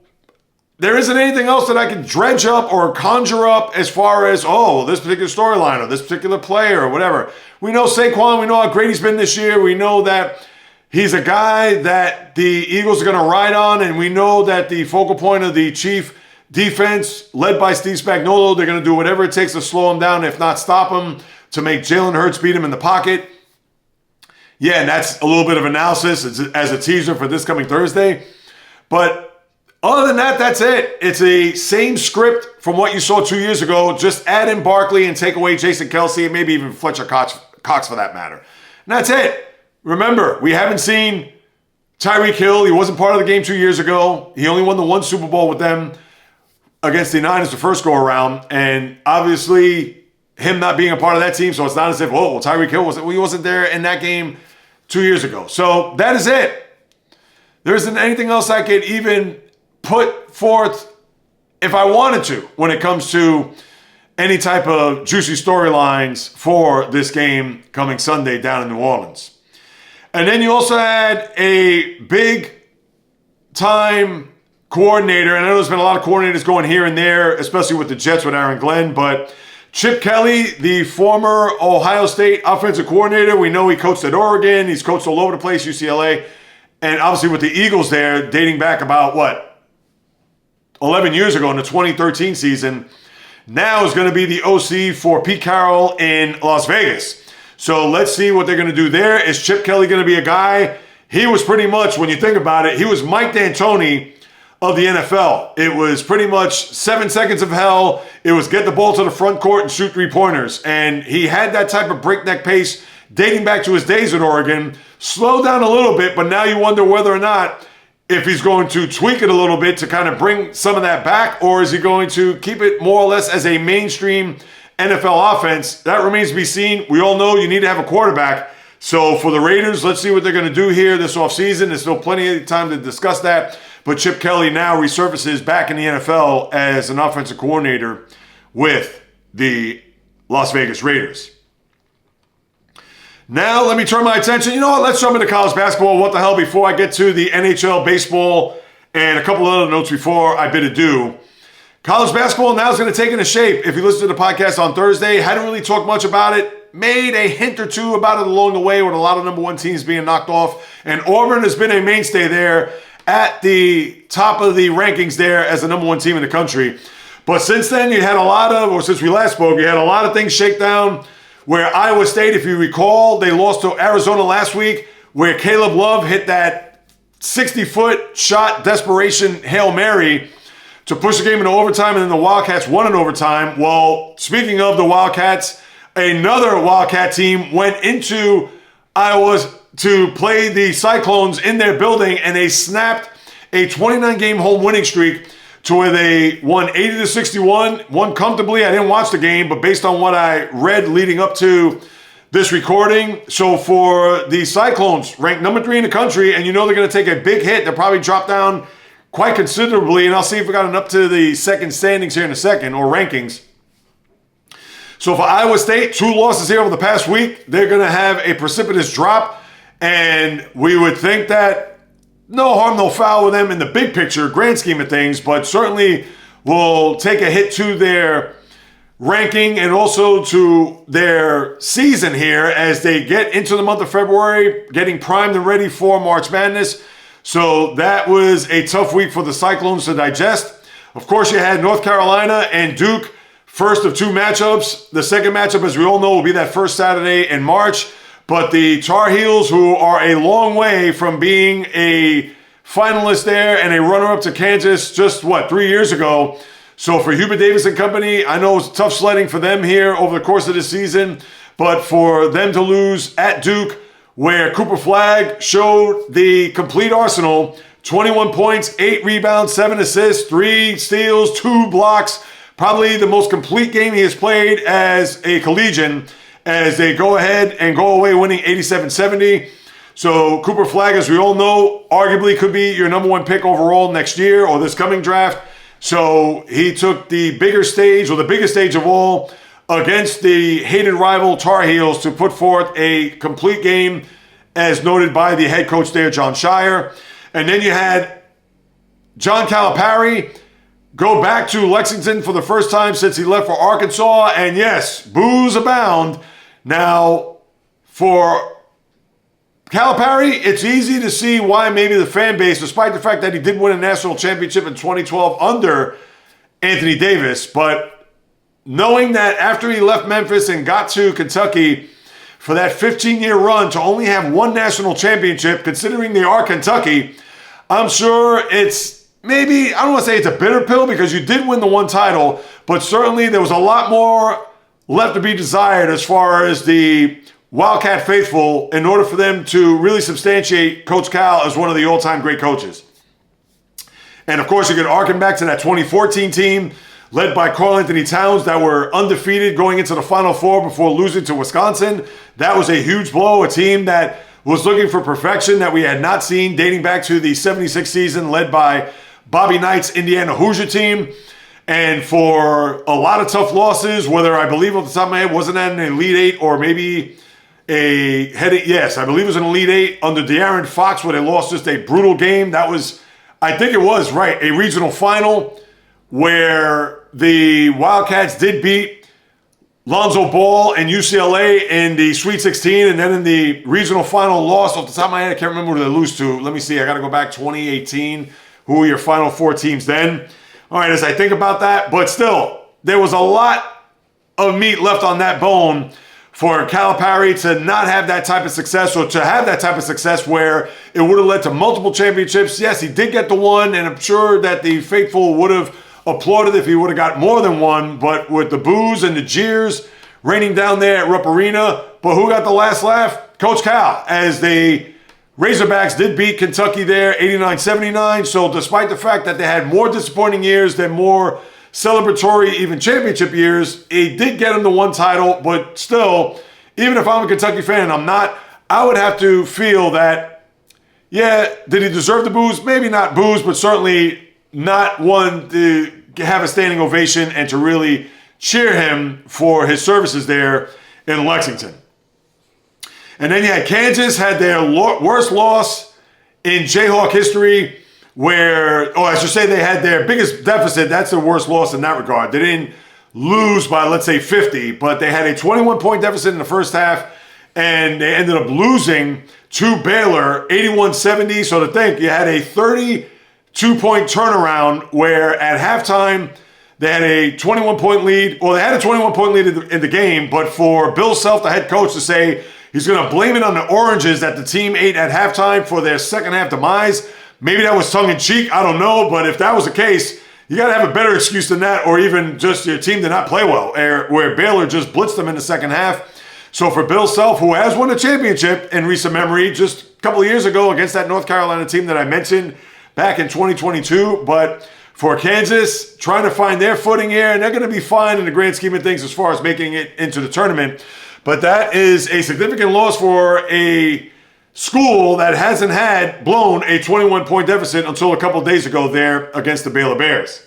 there isn't anything else that I can dredge up or conjure up as far as, this particular storyline or this particular player or whatever. We know Saquon. We know how great he's been this year. We know that he's a guy that the Eagles are going to ride on, and we know that the focal point of the Chief defense, led by Steve Spagnuolo, they're going to do whatever it takes to slow him down, if not stop him, to make Jalen Hurts beat him in the pocket. Yeah, and that's a little bit of analysis as a teaser for this coming Thursday. But Other than that, that's it. It's a same script from what you saw 2 years ago. Just add in Barkley and take away Jason Kelce and maybe even Fletcher Cox for that matter. And that's it. Remember, we haven't seen Tyreek Hill. He wasn't part of the game 2 years ago. He only won the one Super Bowl with them against the Niners the first go around. And obviously, him not being a part of that team, so it's not as if, well, Tyreek Hill wasn't there in that game 2 years ago. So that is it. There isn't anything else I could even put forth if I wanted to when it comes to any type of juicy storylines for this game coming Sunday down in New Orleans. And then you also had a big time coordinator, and I know there's been a lot of coordinators going here and there, especially with the Jets with Aaron Glenn, but Chip Kelly, the former Ohio State offensive coordinator, we know he coached at Oregon, he's coached all over the place, UCLA, and obviously with the Eagles there, dating back about, 11 years ago in the 2013 season, now is going to be the OC for Pete Carroll in Las Vegas. So let's see what they're going to do there. Is Chip Kelly going to be a guy? He was pretty much, when you think about it, he was Mike D'Antoni of the NFL. It was pretty much 7 seconds of hell. It was get the ball to the front court and shoot three-pointers. And he had that type of breakneck pace dating back to his days at Oregon. Slowed down a little bit, but now you wonder whether or not if he's going to tweak it a little bit to kind of bring some of that back, or is he going to keep it more or less as a mainstream NFL offense? That remains to be seen. We all know you need to have a quarterback. So for the Raiders, let's see what they're going to do here this offseason. There's still plenty of time to discuss that. But Chip Kelly now resurfaces back in the NFL as an offensive coordinator with the Las Vegas Raiders. Now, let me turn my attention. You know what? Let's jump into college basketball. What the hell? Before I get to the NHL, baseball, and a couple of other notes before I bid adieu. College basketball now is going to take into shape. If you listen to the podcast on Thursday, hadn't really talked much about it. Made a hint or two about it along the way with a lot of number one teams being knocked off. And Auburn has been a mainstay there at the top of the rankings there as the number one team in the country. But since then, since we last spoke, you had a lot of things shake down. Where Iowa State, if you recall, they lost to Arizona last week, where Caleb Love hit that 60-foot shot desperation Hail Mary to push the game into overtime, and then the Wildcats won in overtime. Well, speaking of the Wildcats, another Wildcat team went into Iowa to play the Cyclones in their building, and they snapped a 29-game home winning streak to where they won 80-61, won comfortably. I didn't watch the game, but based on what I read leading up to this recording, so for the Cyclones, ranked number 3 in the country, and you know they're going to take a big hit. They'll probably drop down quite considerably, and I'll see if we got it up to the second standings here in a second, or rankings. So for Iowa State, 2 losses here over the past week. They're going to have a precipitous drop, and we would think that no harm, no foul with them in the big picture, grand scheme of things, but certainly will take a hit to their ranking and also to their season here as they get into the month of February, getting primed and ready for March Madness. So that was a tough week for the Cyclones to digest. Of course, you had North Carolina and Duke, first of 2 matchups. The second matchup, as we all know, will be that first Saturday in March. But the Tar Heels, who are a long way from being a finalist there and a runner-up to Kansas just, 3 years ago. So for Hubert Davis and company, I know it's tough sledding for them here over the course of the season. But for them to lose at Duke, where Cooper Flagg showed the complete arsenal, 21 points, 8 rebounds, 7 assists, 3 steals, 2 blocks, probably the most complete game he has played as a collegiate, as they go ahead and go away winning 87-70. So Cooper Flagg, as we all know, arguably could be your number 1 pick overall next year or this coming draft. So he took the bigger stage, or the biggest stage of all, against the hated rival Tar Heels to put forth a complete game, as noted by the head coach there, John Shire. And then you had John Calipari go back to Lexington for the first time since he left for Arkansas. And yes, boos abound. Now, for Calipari, it's easy to see why maybe the fan base, despite the fact that he did win a national championship in 2012 under Anthony Davis, but knowing that after he left Memphis and got to Kentucky for that 15-year run to only have 1 national championship, considering they are Kentucky, I'm sure it's maybe, I don't want to say it's a bitter pill because you did win the one title, but certainly there was a lot more left to be desired as far as the Wildcat faithful in order for them to really substantiate Coach Cal as one of the all-time great coaches. And of course, you could harken back to that 2014 team led by Karl Anthony Towns that were undefeated going into the Final Four before losing to Wisconsin. That was a huge blow, a team that was looking for perfection that we had not seen dating back to the 76 season led by Bobby Knight's Indiana Hoosier team. And for a lot of tough losses, whether I believe off the top of my head, wasn't that an Elite Eight or maybe yes, I believe it was an Elite Eight under De'Aaron Fox where they lost just a brutal game. That was, I think it was, right, a regional final where the Wildcats did beat Lonzo Ball and UCLA in the Sweet 16, and then in the regional final loss, off the top of my head, I can't remember who they lose to. Let me see, I got to go back 2018. Who were your Final Four teams then? All right, as I think about that, but still, there was a lot of meat left on that bone for Calipari to not have that type of success, or to have that type of success where it would have led to multiple championships. Yes, he did get the one, and I'm sure that the faithful would have applauded if he would have got more than one, but with the boos and the jeers raining down there at Rupp Arena, but who got the last laugh? Coach Cal, as the Razorbacks did beat Kentucky there 89-79, so despite the fact that they had more disappointing years than more celebratory, even championship years, it did get him the one title, but still, even if I'm a Kentucky fan, I would have to feel that, yeah, did he deserve the boos? Maybe not boos, but certainly not one to have a standing ovation and to really cheer him for his services there in Lexington. And then you had Kansas had their worst loss in Jayhawk history where, I should say they had their biggest deficit. That's the worst loss in that regard. They didn't lose by, let's say, 50, but they had a 21-point deficit in the first half, and they ended up losing to Baylor 81-70. So to think, you had a 32-point turnaround where at halftime they had a 21-point lead. Well, they had a 21-point lead in the game, but for Bill Self, the head coach, to say he's going to blame it on the oranges that the team ate at halftime for their second half demise, maybe that was tongue-in-cheek, I don't know, but if that was the case, you got to have a better excuse than that, or even just your team did not play well, where Baylor just blitzed them in the second half. So for Bill Self, who has won a championship in recent memory, just a couple of years ago against that North Carolina team that I mentioned back in 2022, but for Kansas, trying to find their footing here, and they're going to be fine in the grand scheme of things as far as making it into the tournament. But that is a significant loss for a school that hasn't had blown a 21-point deficit until a couple of days ago there against the Baylor Bears.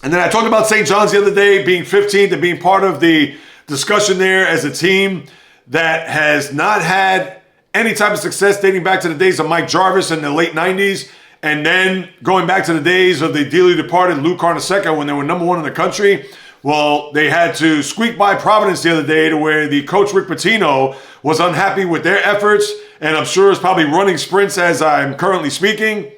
And then I talked about St. John's the other day being 15th and being part of the discussion there as a team that has not had any type of success dating back to the days of Mike Jarvis in the late 90s, and then going back to the days of the dearly departed Lou Carnesecca when they were number one in the country. Well, they had to squeak by Providence the other day to where the coach Rick Pitino was unhappy with their efforts, and I'm sure is probably running sprints as I'm currently speaking.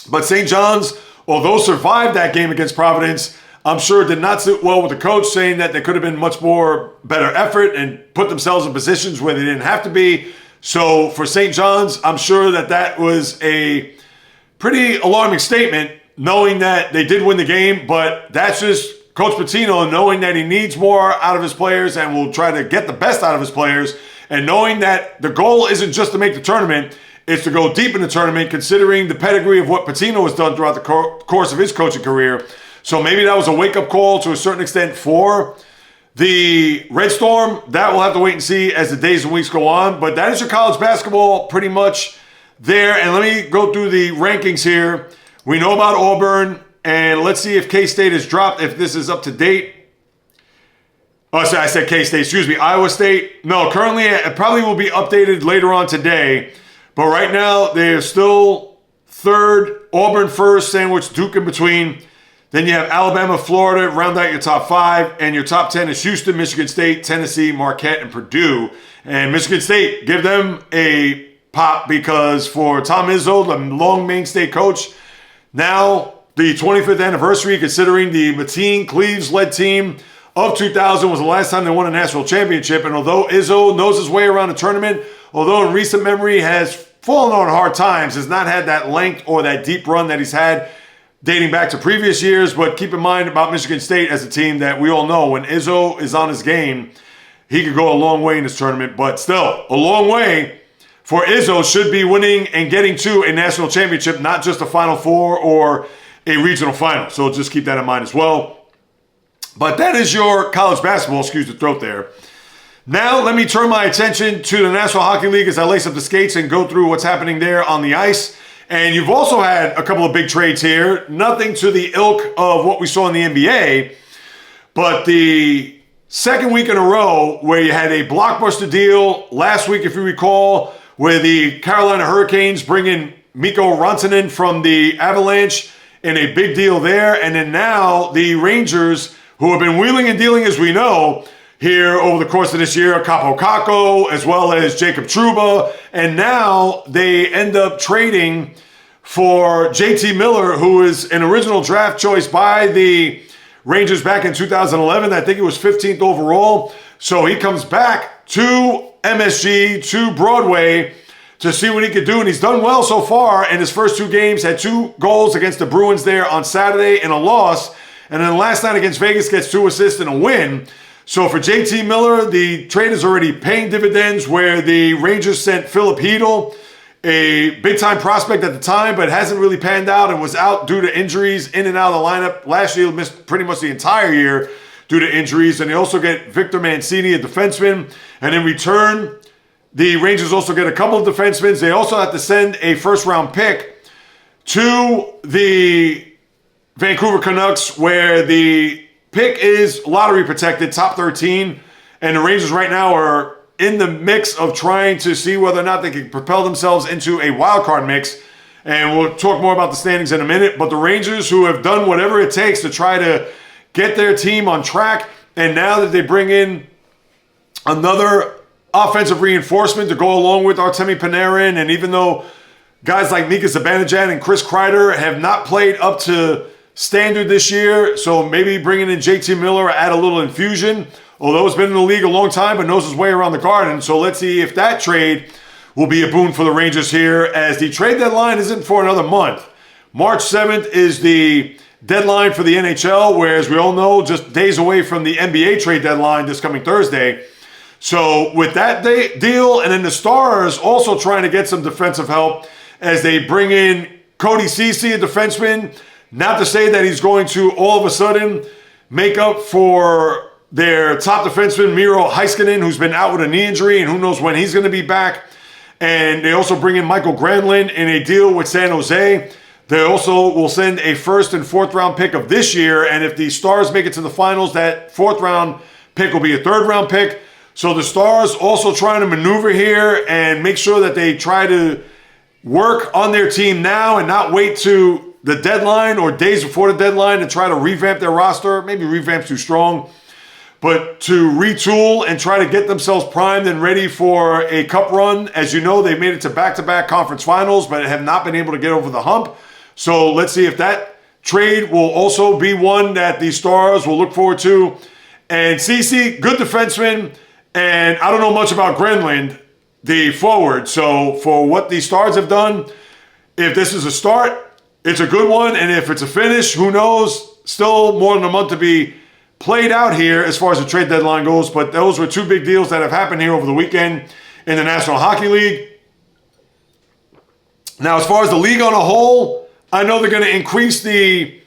But St. John's, although survived that game against Providence, I'm sure did not sit well with the coach, saying that there could have been much more better effort and put themselves in positions where they didn't have to be. So for St. John's, I'm sure that that was a pretty alarming statement, knowing that they did win the game, but that's just Coach Pitino knowing that he needs more out of his players and will try to get the best out of his players, and knowing that the goal isn't just to make the tournament, it's to go deep in the tournament, considering the pedigree of what Pitino has done throughout the course of his coaching career. So maybe that was a wake-up call to a certain extent for the Red Storm. That we'll have to wait and see as the days and weeks go on. But that is your college basketball pretty much there. And let me go through the rankings here. We know about Auburn, and let's see if K-State has dropped, if this is up to date. Oh, sorry, I said K-State, excuse me, Iowa State. No, currently it probably will be updated later on today. But right now, they're still third, Auburn first, sandwich Duke in between. Then you have Alabama, Florida, round out your top five. And your top 10 is Houston, Michigan State, Tennessee, Marquette, and Purdue. And Michigan State, give them a pop, because for Tom Izzo, the long mainstay coach, now the 25th anniversary, considering the Mateen Cleaves-led team of 2000 was the last time they won a national championship. And although Izzo knows his way around the tournament, although in recent memory has fallen on hard times, has not had that length or that deep run that he's had dating back to previous years. But keep in mind about Michigan State as a team that we all know when Izzo is on his game, he could go a long way in this tournament. But still, a long way for Izzo should be winning and getting to a national championship, not just a Final Four or a regional final. So just keep that in mind as well. But that is your college basketball, excuse the throat there. Now let me turn my attention to the National Hockey League as I lace up the skates and go through what's happening there on the ice. And you've also had a couple of big trades here. Nothing to the ilk of what we saw in the NBA, but the second week in a row where you had a blockbuster deal last week, if you recall, where the Carolina Hurricanes bring in Mikko Rantanen from the Avalanche in a big deal there. And then now the Rangers, who have been wheeling and dealing, as we know, here over the course of this year, Capo Caco, as well as Jacob Trouba. And now they end up trading for JT Miller, who is an original draft choice by the Rangers back in 2011. I think it was 15th overall. So he comes back to MSG, to Broadway, to see what he could do. And he's done well so far in his first two games. Had 2 goals against the Bruins there on Saturday and a loss. And then last night against Vegas gets 2 assists and a win. So for JT Miller, the trade is already paying dividends, where the Rangers sent Philip Hedl, a big-time prospect at the time, but hasn't really panned out and was out due to injuries, in and out of the lineup. Last year, missed pretty much the entire year due to injuries. And they also get Victor Mancini, a defenseman. And in return, the Rangers also get a couple of defensemen. They also have to send a first-round pick to the Vancouver Canucks, where the pick is lottery protected, top 13. And the Rangers right now are in the mix of trying to see whether or not they can propel themselves into a wild card mix. And we'll talk more about the standings in a minute. But the Rangers, who have done whatever it takes to try to get their team on track, and now that they bring in another offensive reinforcement to go along with Artemi Panarin, and even though guys like Mika Zibanejad and Chris Kreider have not played up to standard this year, so maybe bringing in JT Miller add a little infusion, although he's been in the league a long time but knows his way around the garden. So let's see if that trade will be a boon for the Rangers here, as the trade deadline isn't for another month. March 7th is the deadline for the NHL, whereas we all know just days away from the NBA trade deadline this coming Thursday. So with that deal, and then the Stars also trying to get some defensive help as they bring in Cody Ceci, a defenseman. Not to say that he's going to all of a sudden make up for their top defenseman, Miro Heiskanen, who's been out with a knee injury, and who knows when he's going to be back. And they also bring in Michael Granlund in a deal with San Jose. They also will send a first and fourth round pick of this year. And if the Stars make it to the finals, that fourth round pick will be a third round pick. So the Stars also trying to maneuver here and make sure that they try to work on their team now and not wait to the deadline or days before the deadline to try to revamp their roster. Maybe revamp's too strong, but to retool and try to get themselves primed and ready for a cup run. As you know, they've made it to back-to-back conference finals, but have not been able to get over the hump. So let's see if that trade will also be one that the Stars will look forward to. And Ceci, good defenseman, and I don't know much about Grenland, the forward. So for what the Stars have done, if this is a start, it's a good one, and if it's a finish, who knows? Still more than a month to be played out here as far as the trade deadline goes, but those were 2 big deals that have happened here over the weekend in the National Hockey League. Now, as far as the league on a whole, I know they're going to increase the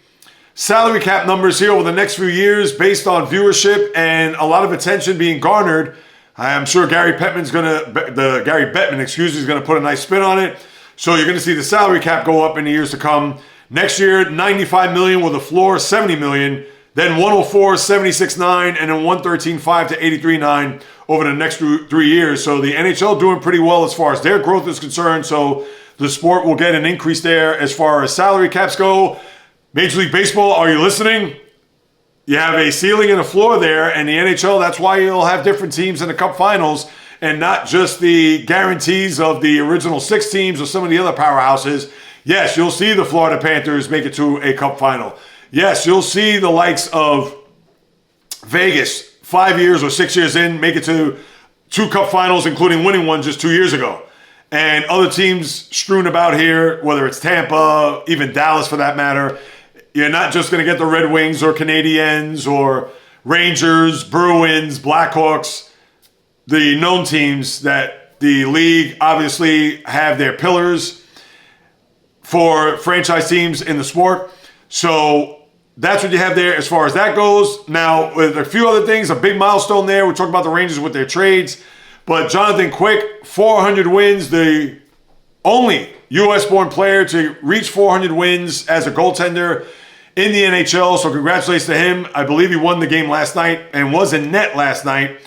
salary cap numbers here over the next few years based on viewership and a lot of attention being garnered. I'm sure Gary Bettman is going to put a nice spin on it. So you're going to see the salary cap go up in the years to come. Next year, $95 million with a floor, $70 million. Then 104, 76.9, and then 113.5 to 83.9 over the next 3 years. So the NHL doing pretty well as far as their growth is concerned. So the sport will get an increase there as far as salary caps go. Major League Baseball, are you listening? You have a ceiling and a floor there, and the NHL, that's why you'll have different teams in the Cup Finals and not just the guarantees of the original 6 teams or some of the other powerhouses. Yes, you'll see the Florida Panthers make it to a Cup Final. Yes, you'll see the likes of Vegas 5 years or 6 years in make it to 2 Cup Finals, including winning one just 2 years ago. and other teams strewn about here, whether it's Tampa, even Dallas for that matter. You're not just going to get the Red Wings or Canadiens or Rangers, Bruins, Blackhawks, the known teams that the league obviously have their pillars for franchise teams in the sport. So that's what you have there as far as that goes. Now, with a few other things, a big milestone there. We talked about the Rangers with their trades. But Jonathan Quick, 400 wins, the only U.S.-born player to reach 400 wins as a goaltender in the NHL. So congratulations to him. I believe he won the game last night and was in net last night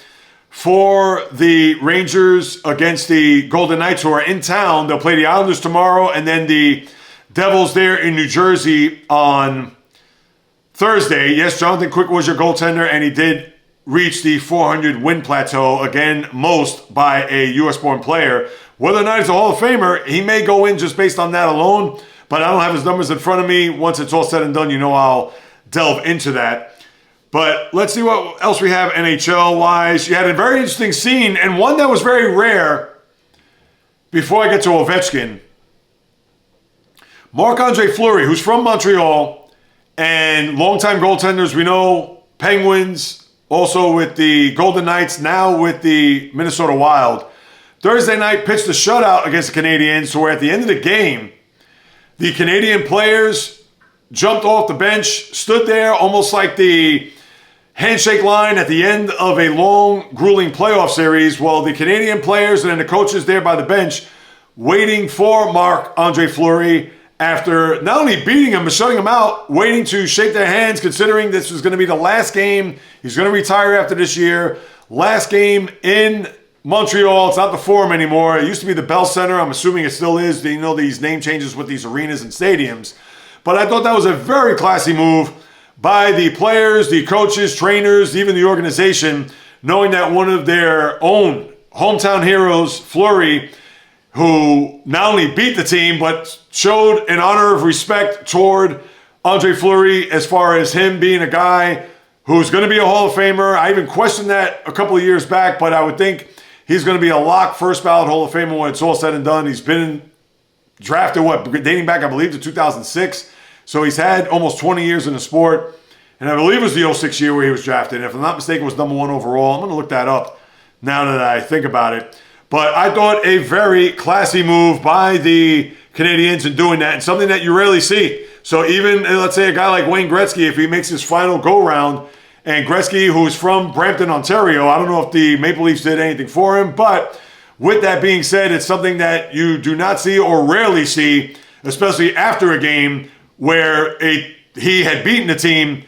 for the Rangers against the Golden Knights, who are in town. They'll play the Islanders tomorrow and then the Devils there in New Jersey on Thursday. Yes, Jonathan Quick was your goaltender, and he did reach the 400 win plateau, again, most by a U.S.-born player. Whether or not he's a Hall of Famer, he may go in just based on that alone, but I don't have his numbers in front of me. Once it's all said and done, I'll delve into that. But let's see what else we have NHL-wise. You had a very interesting scene, and one that was very rare before I get to Ovechkin. Marc-Andre Fleury, who's from Montreal, and longtime goaltenders, we know, Penguins, also with the Golden Knights, now with the Minnesota Wild. Thursday night pitched a shutout against the Canadiens, where at the end of the game, the Canadian players jumped off the bench, stood there almost like the handshake line at the end of a long, grueling playoff series, while the Canadian players and then the coaches there by the bench waiting for Marc-Andre Fleury after not only beating him, but shutting him out, waiting to shake their hands, considering this was going to be the last game. He's going to retire after this year. Last game in Montreal. It's not the Forum anymore. It used to be the Bell Center. I'm assuming it still is. These name changes with these arenas and stadiums. But I thought that was a very classy move by the players, the coaches, trainers, even the organization, knowing that one of their own hometown heroes, Fleury, who not only beat the team, but showed an honor of respect toward Andre Fleury as far as him being a guy who's going to be a Hall of Famer. I even questioned that a couple of years back, but I would think he's going to be a lock first ballot Hall of Famer when it's all said and done. He's been drafted, dating back, I believe, to 2006. So he's had almost 20 years in the sport. And I believe it was the 06 year where he was drafted. And if I'm not mistaken, it was number 1 overall. I'm going to look that up now that I think about it. But I thought a very classy move by the Canadiens in doing that, and something that you rarely see. So even, let's say, a guy like Wayne Gretzky, if he makes his final go-round, and Gretzky, who's from Brampton, Ontario, I don't know if the Maple Leafs did anything for him, but with that being said, it's something that you do not see or rarely see, especially after a game where he had beaten the team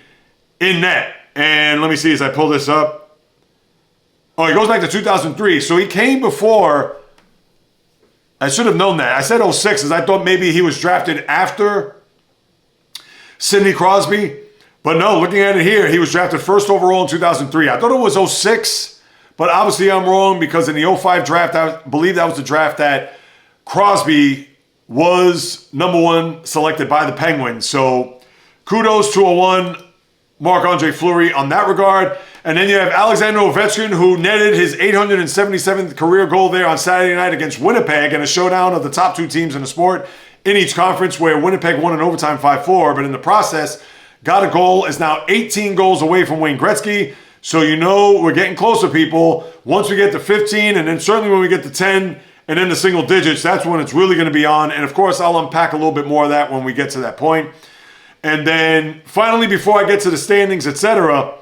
in net. And let me see as I pull this up. Oh, he goes back to 2003. So he came before. I should have known that. I said 06 as I thought maybe he was drafted after Sidney Crosby. But no, looking at it here, he was drafted first overall in 2003. I thought it was 06, but obviously I'm wrong because in the 05 draft, I believe that was the draft that Crosby was number 1 selected by the Penguins. So kudos to a 1 Marc-Andre Fleury on that regard. And then you have Alexander Ovechkin, who netted his 877th career goal there on Saturday night against Winnipeg in a showdown of the top 2 teams in the sport in each conference, where Winnipeg won in overtime 5-4, but in the process got a goal, is now 18 goals away from Wayne Gretzky. So we're getting closer, people. Once we get to 15, and then certainly when we get to 10, and then the single digits, that's when it's really going to be on. And of course, I'll unpack a little bit more of that when we get to that point. And then finally, before I get to the standings, etc.,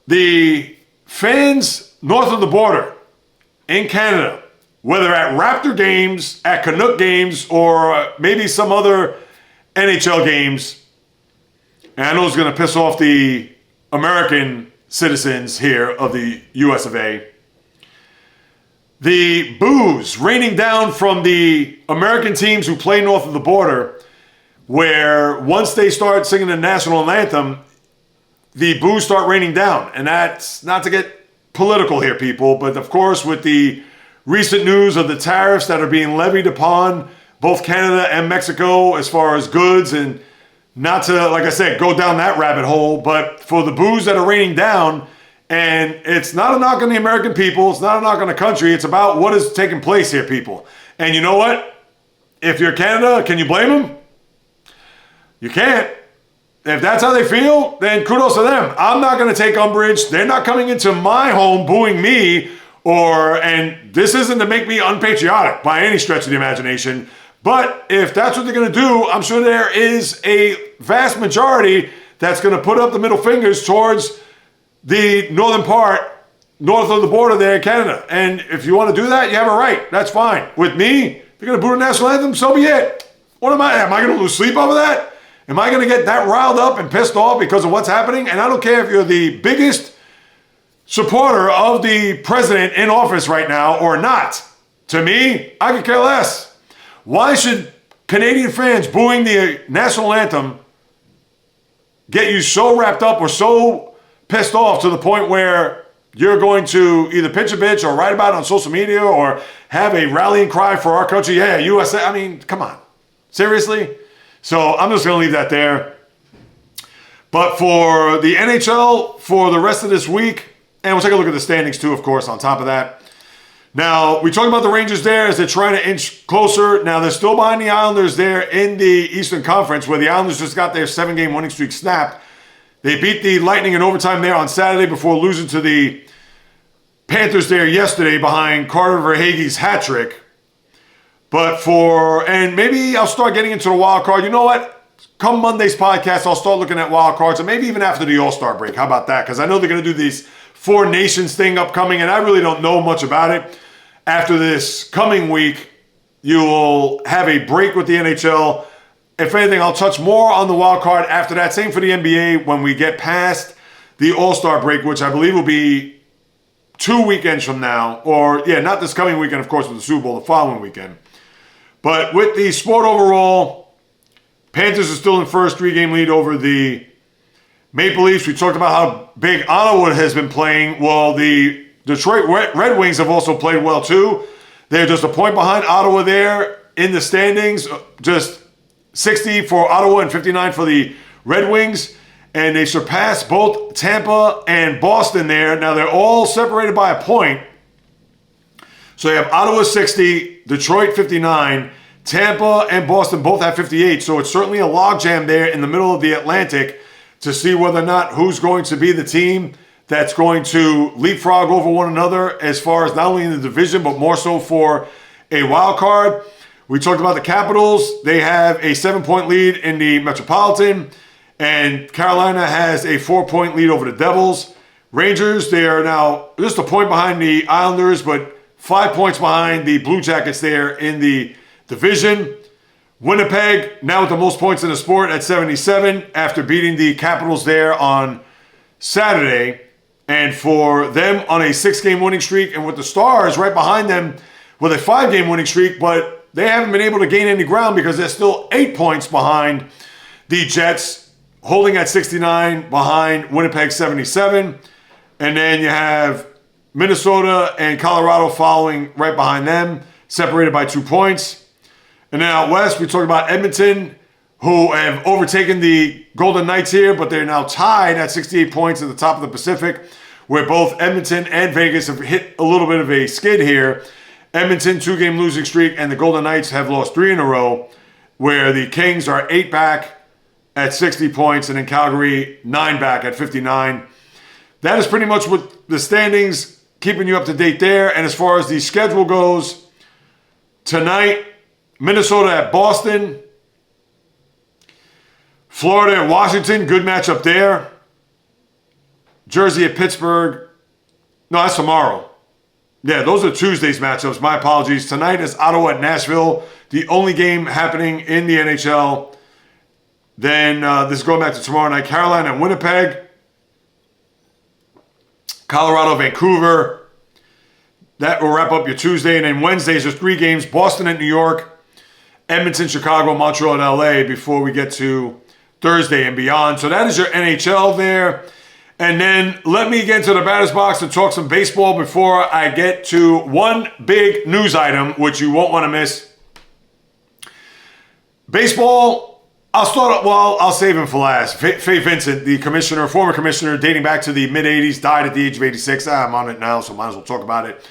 the fans north of the border in Canada, whether at Raptor games, at Canuck games, or maybe some other NHL games, and I know it's going to piss off the American citizens here of the US of A, the boos raining down from the American teams who play north of the border, where once they start singing the national anthem, the boos start raining down. And that's not to get political here, people, but of course with the recent news of the tariffs that are being levied upon both Canada and Mexico as far as goods, and not to, like I said, go down that rabbit hole, but for the boos that are raining down And it's not a knock on the American people. It's not a knock on the country. It's about what is taking place here, people. And you know what? If you're Canada, can you blame them? You can't. If that's how they feel, then kudos to them. I'm not going to take umbrage. They're not coming into my home booing me, and this isn't to make me unpatriotic by any stretch of the imagination. But if that's what they're going to do, I'm sure there is a vast majority that's going to put up the middle fingers towards the northern part, north of the border there in Canada. And if you want to do that, you have a right. That's fine. With me, they're going to boo the national anthem, so be it. What am I going to lose sleep over that? Am I going to get that riled up and pissed off because of what's happening? And I don't care if you're the biggest supporter of the president in office right now or not. To me, I could care less. Why should Canadian fans booing the national anthem get you so wrapped up or so pissed off to the point where you're going to either pitch a bitch or write about it on social media or have a rallying cry for our country? Yeah, USA. I mean, come on. Seriously? So I'm just going to leave that there. But for the NHL, for the rest of this week, and we'll take a look at the standings too, of course, on top of that. Now, we talked about the Rangers there as they're trying to inch closer. Now, they're still behind the Islanders there in the Eastern Conference, where the Islanders just got their 7-game winning streak snapped. They beat the Lightning in overtime there on Saturday before losing to the Panthers there yesterday behind Carter Verhaeghe's hat trick. And maybe I'll start getting into the wild card. You know what? Come Monday's podcast, I'll start looking at wild cards, and maybe even after the All-Star break. How about that? Because I know they're going to do these Four Nations thing upcoming, and I really don't know much about it. After this coming week, you will have a break with the NHL. If anything, I'll touch more on the wild card after that. Same for the NBA when we get past the All-Star break, which I believe will be 2 weekends from now. Not this coming weekend, of course, with the Super Bowl, the following weekend. But with the sport overall, Panthers are still in first, 3-game lead over the Maple Leafs. We talked about how big Ottawa has been playing. Well, the Detroit Red Wings have also played well too. They're just a point behind Ottawa there in the standings. Just 60 for Ottawa and 59 for the Red Wings. And they surpassed both Tampa and Boston there. Now they're all separated by a point. So you have Ottawa 60, Detroit 59, Tampa and Boston both have 58. So it's certainly a logjam there in the middle of the Atlantic to see whether or not who's going to be the team that's going to leapfrog over one another as far as not only in the division, but more so for a wild card. We talked about the Capitals. They have a 7-point lead in the Metropolitan, and Carolina has a 4-point lead over the Devils. Rangers, they are now just a point behind the Islanders, but 5 points behind the Blue Jackets there in the division. Winnipeg, now with the most points in the sport at 77 after beating the Capitals there on Saturday. And for them on a 6-game winning streak, and with the Stars right behind them with a 5-game winning streak, but they haven't been able to gain any ground because they're still 8 points behind the Jets, holding at 69 behind Winnipeg 77. And then you have Minnesota and Colorado following right behind them, separated by 2 points. And then out west, we talk about Edmonton, who have overtaken the Golden Knights here, but they're now tied at 68 points at the top of the Pacific, where both Edmonton and Vegas have hit a little bit of a skid here. Edmonton, 2-game losing streak, and the Golden Knights have lost 3 in a row, where the Kings are 8 back at 60 points, and then Calgary 9 back at 59. That is pretty much what the standings, keeping you up to date there. And as far as the schedule goes, tonight, Minnesota at Boston, Florida at Washington, good matchup there. Jersey at Pittsburgh. No, that's tomorrow. Yeah, those are Tuesday's matchups. My apologies. Tonight is Ottawa at Nashville, the only game happening in the NHL. Then this is going back to tomorrow night. Carolina at Winnipeg. Colorado, Vancouver. That will wrap up your Tuesday. And then Wednesdays, there's 3 games. Boston at New York, Edmonton, Chicago, Montreal, and LA before we get to Thursday and beyond. So that is your NHL there. And then let me get to the batter's box and talk some baseball before I get to one big news item, which you won't want to miss. Baseball, I'll save him for last. Fay Vincent, the former commissioner, dating back to the mid-'80s, died at the age of 86. I'm on it now, so might as well talk about it.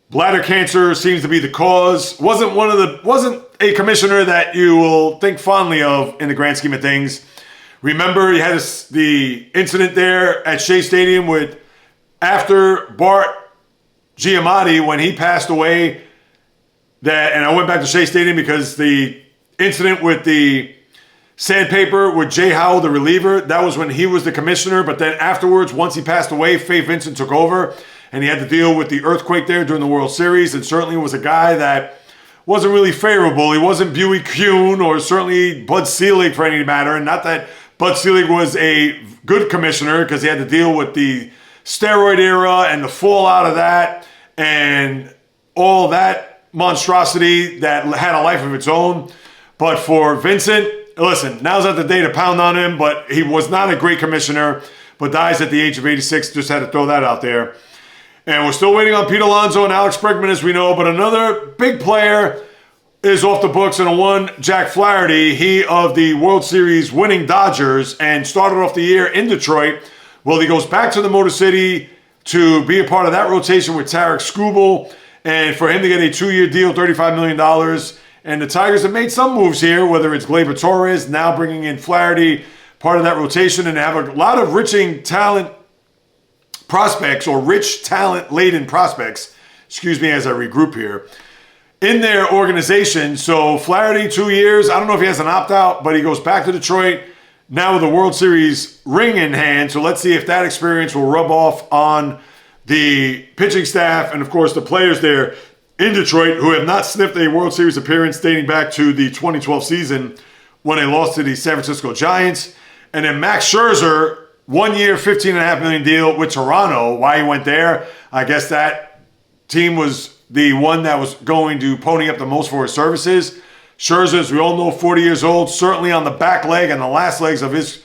Bladder cancer seems to be the cause. Wasn't a commissioner that you will think fondly of in the grand scheme of things. Remember, he had the incident there at Shea Stadium after Bart Giamatti, when he passed away. And I went back to Shea Stadium because the incident with the sandpaper with Jay Howell, the reliever, that was when he was the commissioner. But then afterwards, once he passed away, Fay Vincent took over, and he had to deal with the earthquake there during the World Series, and certainly was a guy that wasn't really favorable. He wasn't Buick Kuhn or certainly Bud Selig for any matter, and not that Bud Selig was a good commissioner, because he had to deal with the steroid era and the fallout of that and all that monstrosity that had a life of its own. But for Vincent, listen, now's not the day to pound on him, but he was not a great commissioner, but dies at the age of 86. Just had to throw that out there. And we're still waiting on Pete Alonso and Alex Bregman, as we know, but another big player is off the books, and one Jack Flaherty, he of the World Series winning Dodgers, and started off the year in Detroit. Well, he goes back to the Motor City to be a part of that rotation with Tarek Skubal, and for him to get a 2-year deal, $35 million. And the Tigers have made some moves here, whether it's Gleyber Torres, now bringing in Flaherty, part of that rotation, and have a lot of rich talent-laden prospects, excuse me as I regroup here, in their organization. So Flaherty, 2 years. I don't know if he has an opt-out, but he goes back to Detroit now with a World Series ring in hand. So let's see if that experience will rub off on the pitching staff and, of course, the players there in Detroit who have not sniffed a World Series appearance dating back to the 2012 season when they lost to the San Francisco Giants. And then Max Scherzer, 1 year, $15.5 million deal with Toronto. Why he went there? I guess that team was the one that was going to pony up the most for his services. Scherzer, as we all know, 40 years old, certainly on the back leg and the last legs of his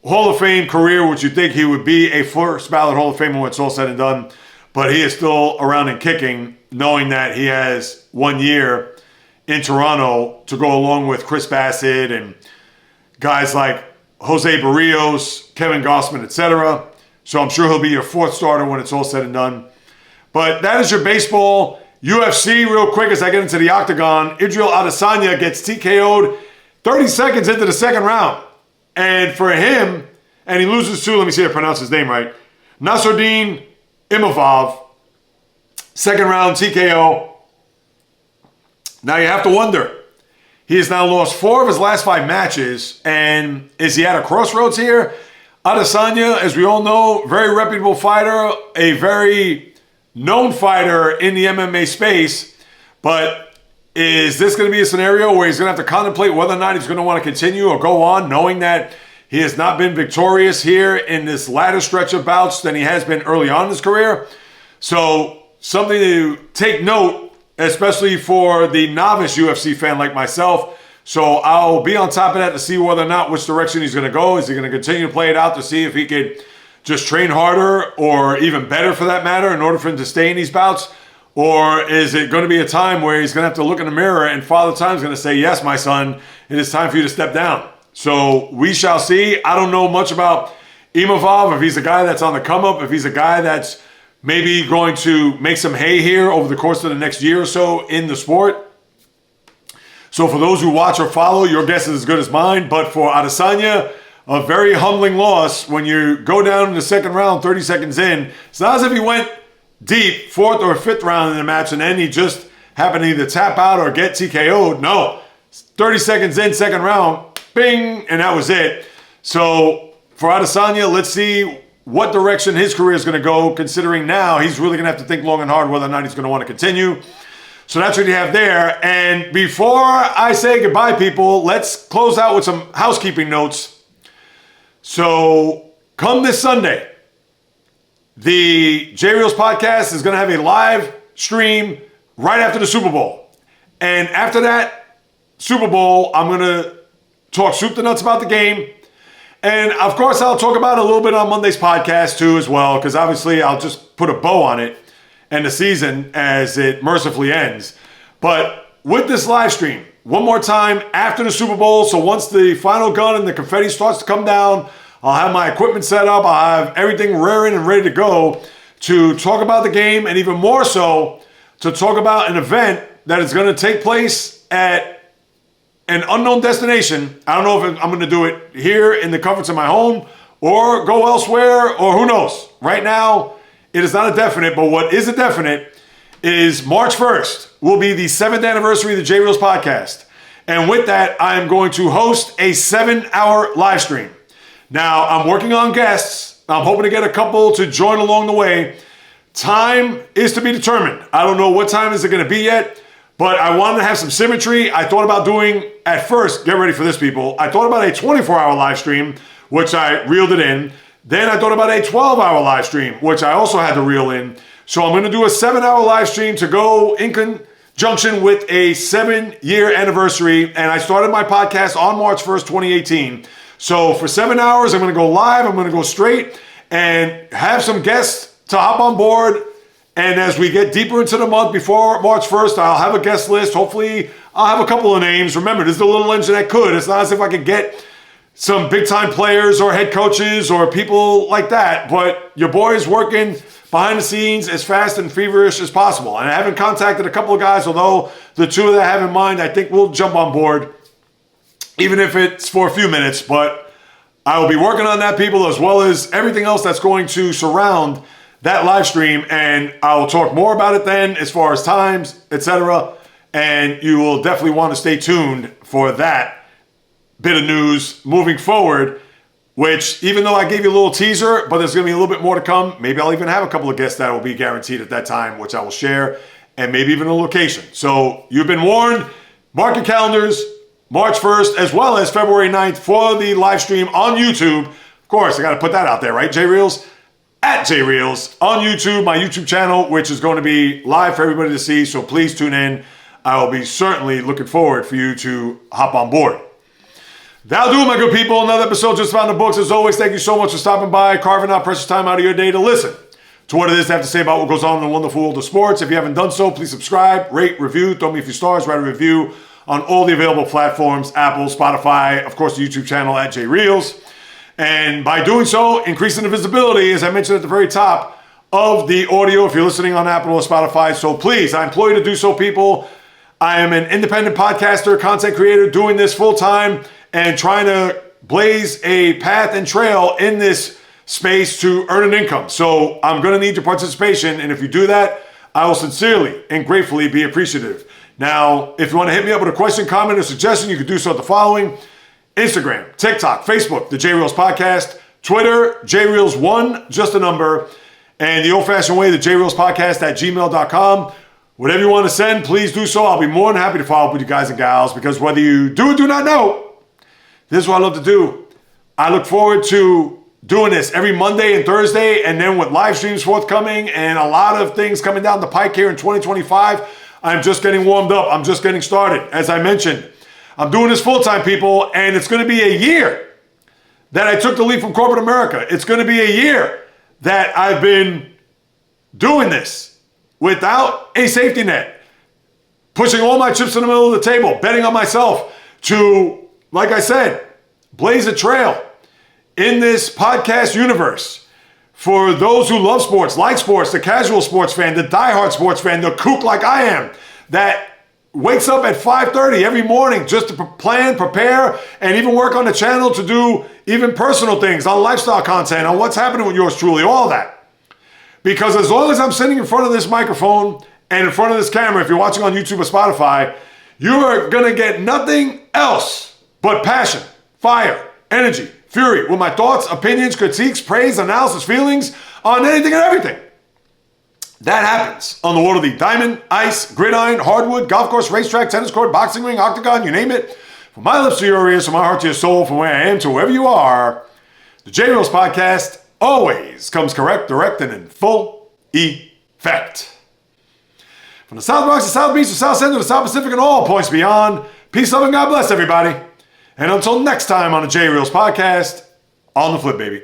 Hall of Fame career, which you'd think he would be a first ballot Hall of Famer when it's all said and done. But he is still around and kicking, knowing that he has 1 year in Toronto to go along with Chris Bassett and guys like Jose Barrios, Kevin Gossman, etc. So I'm sure he'll be your fourth starter when it's all said and done. But that is your baseball. UFC, real quick as I get into the octagon. Israel Adesanya gets TKO'd 30 seconds into the second round. And for him, and he loses to, let me see if I pronounce his name right, Nassourine Imavov, second round TKO. Now you have to wonder, he has now lost 4 of his last 5 matches, and is he at a crossroads here? Adesanya, as we all know, very reputable fighter, a very known fighter in the MMA space, but is this going to be a scenario where he's going to have to contemplate whether or not he's going to want to continue or go on, knowing that he has not been victorious here in this latter stretch of bouts than he has been early on in his career? So something to take note, especially for the novice UFC fan like myself. So I'll be on top of that to see whether or not which direction he's going to go. Is he going to continue to play it out to see if he could just train harder or even better for that matter in order for him to stay in these bouts? Or is it going to be a time where he's going to have to look in the mirror and Father Time's going to say, yes, my son, it is time for you to step down. So we shall see. I don't know much about Imavov, if he's a guy that's on the come up, if he's a guy that's maybe going to make some hay here over the course of the next year or so in the sport. So for those who watch or follow, your guess is as good as mine. But for Adesanya, a very humbling loss when you go down in the second round, 30 seconds in. It's not as if he went deep, 4th or 5th round in the match, and then he just happened to either tap out or get TKO'd. No, 30 seconds in, second round, bing, and that was it. So for Adesanya, let's see what direction his career is going to go, considering now he's really going to have to think long and hard whether or not he's going to want to continue. So that's what you have there. And before I say goodbye, people, let's close out with some housekeeping notes. So come this Sunday, the J Reels podcast is going to have a live stream right after the Super Bowl. And after that Super Bowl, I'm going to talk soup to nuts about the game. And of course, I'll talk about it a little bit on Monday's podcast too as well, because obviously I'll just put a bow on it and the season as it mercifully ends. But with this live stream, one more time after the Super Bowl. So once the final gun and the confetti starts to come down, I'll have my equipment set up. I'll have everything raring and ready to go to talk about the game, and even more so to talk about an event that is going to take place at an unknown destination. I don't know if I'm going to do it here in the comforts of my home or go elsewhere, or who knows. Right now, it is not a definite, but what is a definite is March 1st will be the 7th anniversary of the J Reels podcast. And with that, I am going to host a 7-hour live stream. Now, I'm working on guests. I'm hoping to get a couple to join along the way. Time is to be determined. I don't know what time is it going to be yet, but I wanted to have some symmetry. I thought about doing, at first, get ready for this, people. I thought about a 24-hour live stream, which I reeled it in. Then I thought about a 12-hour live stream, which I also had to reel in. So I'm going to do a 7-hour live stream to go in conjunction with a 7-year anniversary. And I started my podcast on March 1st, 2018. So for 7 hours, I'm going to go live. I'm going to go straight and have some guests to hop on board. And as we get deeper into the month before March 1st, I'll have a guest list. Hopefully, I'll have a couple of names. Remember, this is the little engine that could. It's not as if I could get some big-time players or head coaches or people like that. But your boy is working behind the scenes as fast and feverish as possible. And I haven't contacted a couple of guys, although the two that I have in mind, I think will jump on board, even if it's for a few minutes. But I will be working on that, people, as well as everything else that's going to surround that live stream. And I will talk more about it then as far as times, etc. And you will definitely want to stay tuned for that bit of news moving forward, which, even though I gave you a little teaser, but there's going to be a little bit more to come. Maybe I'll even have a couple of guests that will be guaranteed at that time, which I will share, and maybe even a location. So you've been warned. Mark your calendars, March 1st, as well as February 9th for the live stream on YouTube. Of course, I got to put that out there, right? J Reels, at J Reels on YouTube, my YouTube channel, which is going to be live for everybody to see. So please tune in. I will be certainly looking forward for you to hop on board. That'll do it, my good people. Another episode just found in the books. As always, thank you so much for stopping by, carving out precious time out of your day to listen to what it is to have to say about what goes on in the wonderful world of sports. If you haven't done so, please subscribe, rate, review, throw me a few stars, write a review on all the available platforms, Apple, Spotify, of course, the YouTube channel at J Reels. And by doing so, increasing the visibility, as I mentioned at the very top, of the audio if you're listening on Apple or Spotify. So please, I implore you to do so, people. I am an independent podcaster, content creator, doing this full time and trying to blaze a path and trail in this space to earn an income. So I'm going to need your participation. And if you do that, I will sincerely and gratefully be appreciative. Now, if you want to hit me up with a question, comment, or suggestion, you can do so at the following: Instagram, TikTok, Facebook, the J Reels Podcast, Twitter, JReels1, just a number, and the old-fashioned way, the JReels Podcast at gmail.com. Whatever you want to send, please do so. I'll be more than happy to follow up with you guys and gals, because whether you do or do not know, this is what I love to do. I look forward to doing this every Monday and Thursday, and then with live streams forthcoming and a lot of things coming down the pike here in 2025, I'm just getting warmed up. I'm just getting started. As I mentioned, I'm doing this full-time, people, and it's going to be a year that I took the leave from corporate America. It's going to be a year that I've been doing this without a safety net, pushing all my chips in the middle of the table, betting on myself to, like I said, blaze a trail in this podcast universe for those who love sports, like sports, the casual sports fan, the diehard sports fan, the kook like I am, that wakes up at 5:30 every morning just to plan, prepare, and even work on the channel to do even personal things on lifestyle content, on what's happening with yours truly, all that. Because as long as I'm sitting in front of this microphone and in front of this camera, if you're watching on YouTube or Spotify, you are going to get nothing else but passion, fire, energy, fury, with my thoughts, opinions, critiques, praise, analysis, feelings on anything and everything. That happens on the world of the diamond, ice, gridiron, hardwood, golf course, racetrack, tennis court, boxing ring, octagon, you name it. From my lips to your ears, from my heart to your soul, from where I am to wherever you are, the J Reels Podcast always comes correct, direct, and in full effect. From the South Bronx to South Beach to South Central to South Pacific and all points beyond, peace, love, and God bless everybody. And until next time on the J Reels Podcast, on the flip, baby.